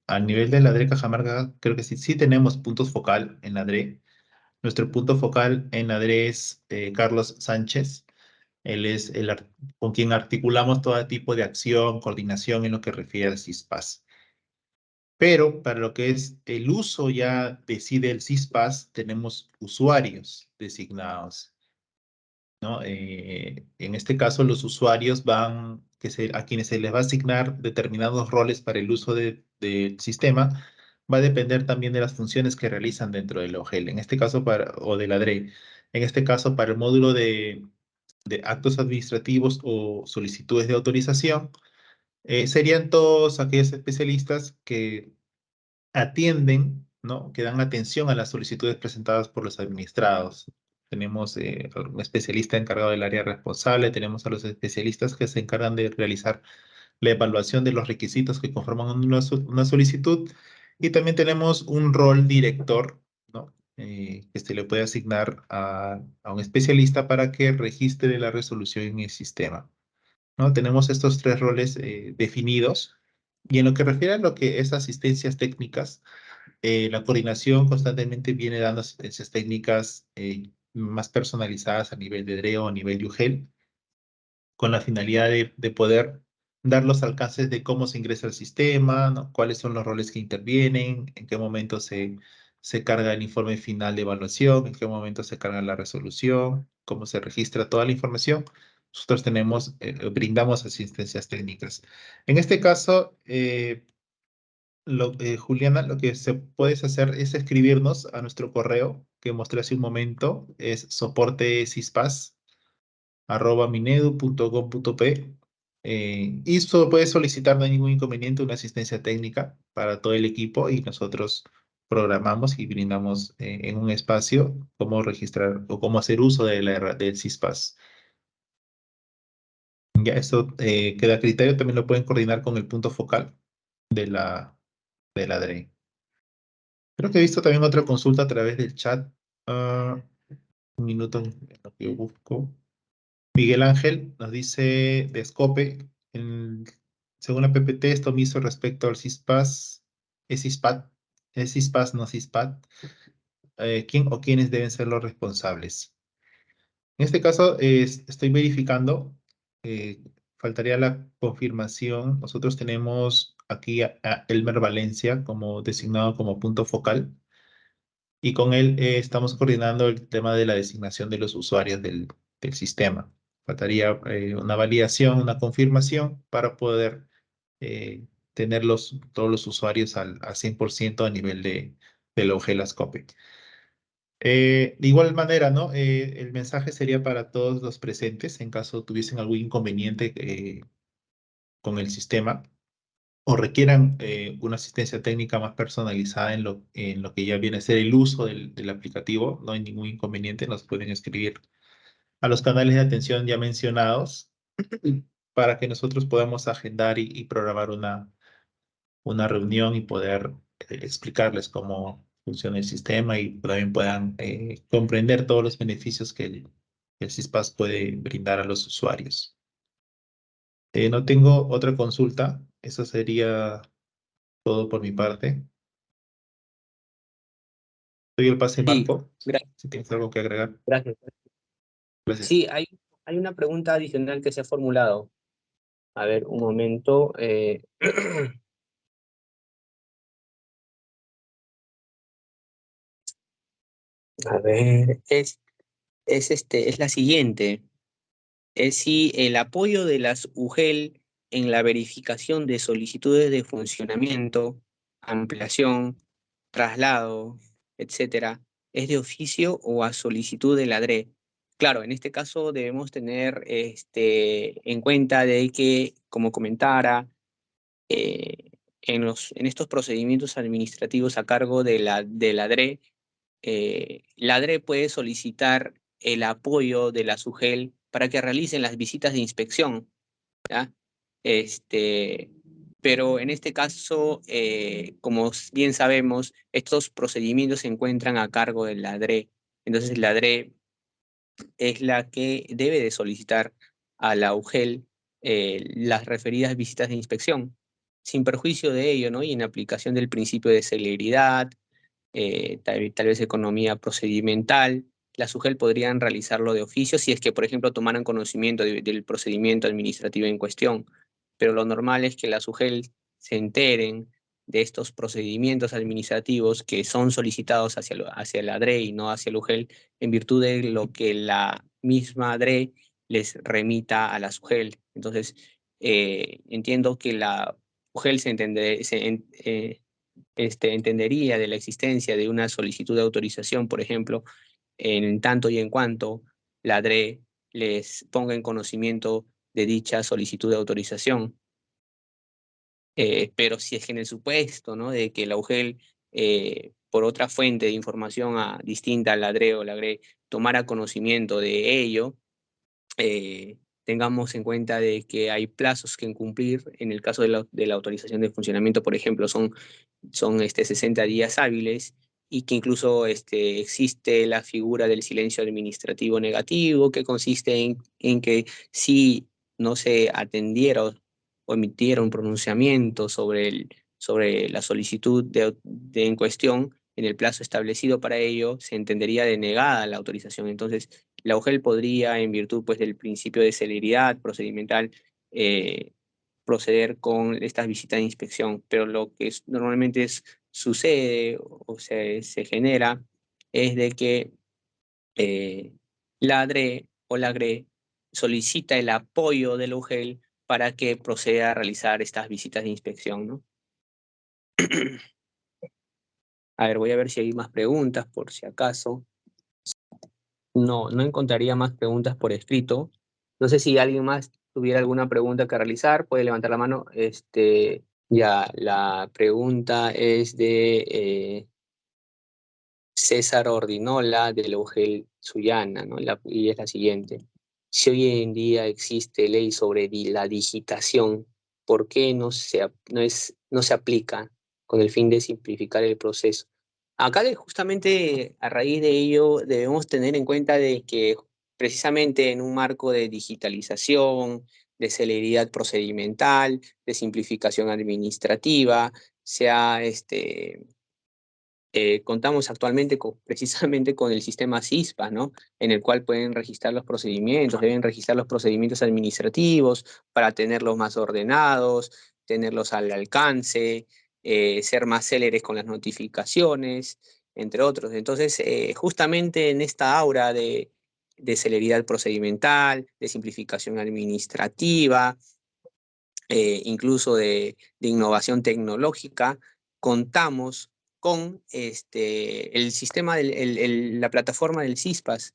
a nivel de la DRE Cajamarca, creo que sí tenemos puntos focal en la DRE. Nuestro punto focal en la DRE es Carlos Sánchez. Él es con quien articulamos todo tipo de acción, coordinación en lo que refiere al CISPAS. Pero para lo que es el uso ya decide el CISPAS, tenemos usuarios designados, ¿no? En este caso, los usuarios a quienes se les va a asignar determinados roles para el uso del sistema, va a depender también de las funciones que realizan dentro del OGEL, en este caso o de la DRE. En este caso, para el módulo de actos administrativos o solicitudes de autorización, serían todos aquellos especialistas que atienden, ¿no? Que dan atención a las solicitudes presentadas por los administrados. Tenemos un especialista encargado del área responsable, tenemos a los especialistas que se encargan de realizar la evaluación de los requisitos que conforman una solicitud, y también tenemos un rol director, ¿no? Que se le puede asignar a un especialista para que registre la resolución en el sistema, ¿no? Tenemos estos tres roles definidos. Y en lo que refiere a lo que es asistencias técnicas, la coordinación constantemente viene dando asistencias técnicas más personalizadas a nivel de DRE o a nivel de UGEL, con la finalidad de poder dar los alcances de cómo se ingresa al sistema, ¿no? Cuáles son los roles que intervienen, en qué momento se carga el informe final de evaluación, en qué momento se carga la resolución, cómo se registra toda la información. Nosotros brindamos asistencias técnicas. En este caso, Juliana, lo que puedes hacer es escribirnos a nuestro correo que mostré hace un momento, es soportecispas@minedu.gov.p, y puedes solicitar, no hay ningún inconveniente, una asistencia técnica para todo el equipo, y nosotros programamos y brindamos en un espacio cómo registrar o cómo hacer uso del CISPAS. Ya, esto queda a criterio, también lo pueden coordinar con el punto focal de la DRE. Creo que he visto también otra consulta a través del chat. Ah, un minuto en lo que busco. Miguel Ángel nos dice de Scope, según la PPT, esto me hizo respecto al CISPAS, es CISPAT, es CISPAS, no CISPAT. ¿Quién o quiénes deben ser los responsables? En este caso, estoy verificando, eh, faltaría la confirmación. Nosotros tenemos aquí a Elmer Valencia como designado como punto focal, y con él estamos coordinando el tema de la designación de los usuarios del sistema. Faltaría una validación, una confirmación para poder tener todos los usuarios al 100% a nivel de la OGELASCOPE. De igual manera, ¿no? El mensaje sería para todos los presentes en caso tuviesen algún inconveniente con el sistema, o requieran una asistencia técnica más personalizada en lo que ya viene a ser el uso del aplicativo. No hay ningún inconveniente, nos pueden escribir a los canales de atención ya mencionados para que nosotros podamos agendar y programar una reunión y poder explicarles cómo funciona el sistema, y también puedan comprender todos los beneficios que el CISPAS puede brindar a los usuarios. No tengo otra consulta, eso sería todo por mi parte. Doy el pase, Sí, Marco, si tienes algo que agregar. gracias. Gracias. Sí, hay una pregunta adicional que se ha formulado. A ver, un momento. A ver, es la siguiente. Es si el apoyo de las UGEL en la verificación de solicitudes de funcionamiento, ampliación, traslado, etcétera, es de oficio o a solicitud de la DRE. Claro, en este caso debemos tener en cuenta de que, como comentara, en estos procedimientos administrativos a cargo de la DRE, la DRE puede solicitar el apoyo de la SUGEL para que realicen las visitas de inspección, ¿ya? Este, pero en este caso, como bien sabemos, estos procedimientos se encuentran a cargo de la DRE. Entonces, la DRE es la que debe de solicitar a la UGEL las referidas visitas de inspección, sin perjuicio de ello, ¿no? Y en aplicación del principio de celeridad, tal vez economía procedimental, la SUGEL podrían realizarlo de oficio si es que, por ejemplo, tomaran conocimiento del procedimiento administrativo en cuestión. Pero lo normal es que la SUGEL se enteren de estos procedimientos administrativos que son solicitados hacia la DRE y no hacia la UGEL, en virtud de lo que la misma DRE les remita a la SUGEL. Entonces, entiendo que la UGEL entendería de la existencia de una solicitud de autorización, por ejemplo, en tanto y en cuanto la DRE les ponga en conocimiento de dicha solicitud de autorización. Pero si es que en el supuesto, ¿no?, de que la UGEL, por otra fuente de información distinta a la DRE o la GRE, tomara conocimiento de ello, tengamos en cuenta de que hay plazos que cumplir. En el caso de la autorización de funcionamiento, por ejemplo, son 60 días hábiles, y que incluso existe la figura del silencio administrativo negativo, que consiste en que si no se atendiera o emitiera un pronunciamiento sobre la solicitud en cuestión, en el plazo establecido para ello, se entendería denegada la autorización. Entonces, la UGEL podría, en virtud pues, del principio de celeridad procedimental, proceder con estas visitas de inspección, pero lo que normalmente sucede o se genera es de que la DRE o la GRE solicita el apoyo de la UGEL para que proceda a realizar estas visitas de inspección, ¿no? A ver, voy a ver si hay más preguntas, por si acaso. No encontraría más preguntas por escrito. No sé si alguien más tuviera alguna pregunta que realizar, puede levantar la mano. Ya, la pregunta es de César Ordinola de la UGEL Sullana, ¿no? Y es la siguiente. Si hoy en día existe ley sobre la digitación, ¿por qué no se aplica con el fin de simplificar el proceso? Acá justamente a raíz de ello debemos tener en cuenta de que precisamente en un marco de digitalización, de celeridad procedimental, de simplificación administrativa, se ha contamos actualmente precisamente con el sistema CISPA, ¿no? En el cual pueden registrar los procedimientos, deben registrar los procedimientos administrativos para tenerlos más ordenados, tenerlos al alcance, ser más céleres con las notificaciones, entre otros. Entonces, justamente en esta aura de celeridad procedimental, de simplificación administrativa, incluso de innovación tecnológica, contamos con el sistema, la plataforma del CISPAS.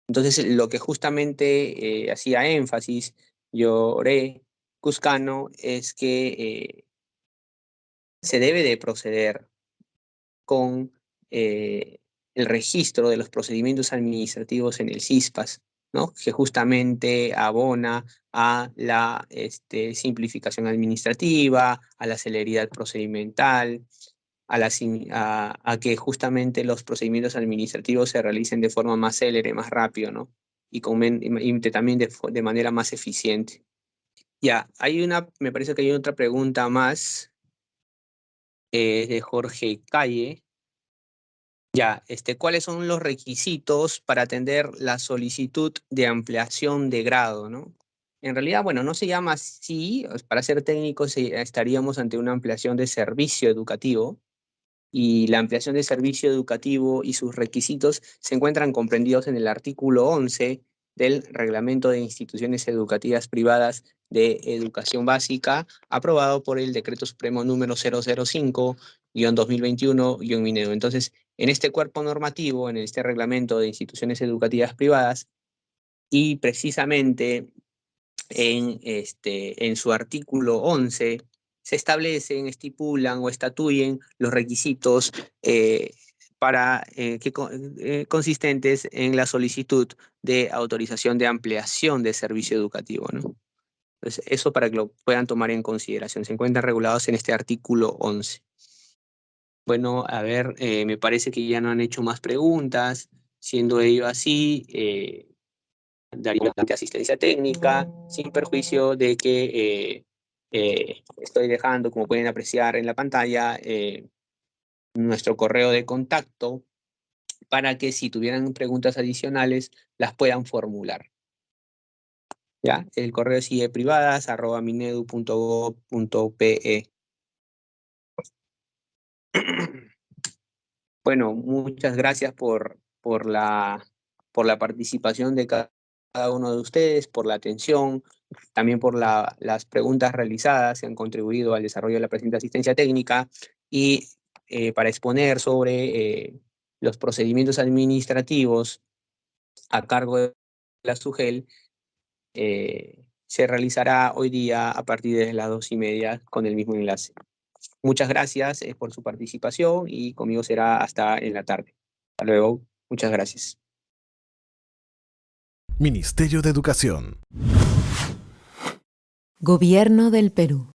Entonces, lo que justamente hacía énfasis Lloré Cuscano es que se debe de proceder con el registro de los procedimientos administrativos en el CISPAS, ¿no? Que justamente abona a la simplificación administrativa, a la celeridad procedimental, a que justamente los procedimientos administrativos se realicen de forma más célere, más rápido, ¿no? Y también de manera más eficiente. Ya, me parece que hay otra pregunta más, de Jorge Calle. Ya, ¿cuáles son los requisitos para atender la solicitud de ampliación de grado, ¿no? En realidad, bueno, no se llama así, para ser técnicos estaríamos ante una ampliación de servicio educativo, y la ampliación de servicio educativo y sus requisitos se encuentran comprendidos en el artículo 11 del Reglamento de Instituciones Educativas Privadas de Educación Básica, aprobado por el Decreto Supremo número 005-2021-MINEDU. Entonces, en este cuerpo normativo, en este Reglamento de Instituciones Educativas Privadas, y precisamente en su artículo 11, se establecen, estipulan o estatuyen los requisitos consistentes en la solicitud de autorización de ampliación de servicio educativo, ¿no? Entonces, eso para que lo puedan tomar en consideración. Se encuentran regulados en este artículo 11. Bueno, a ver, me parece que ya no han hecho más preguntas. Siendo ello así, daría asistencia técnica, sin perjuicio de que estoy dejando, como pueden apreciar en la pantalla, nuestro correo de contacto para que si tuvieran preguntas adicionales las puedan formular. ¿Ya? El correo es ieprivadas@minedu.gov.pe. Bueno, muchas gracias por la participación de cada uno de ustedes, por la atención, también por las preguntas realizadas que han contribuido al desarrollo de la presente asistencia técnica, y para exponer sobre los procedimientos administrativos a cargo de la SUGEL, se realizará hoy día a partir de las 2:30 con el mismo enlace. Muchas gracias por su participación y conmigo será hasta en la tarde. Hasta luego. Muchas gracias. Ministerio de Educación. Gobierno del Perú.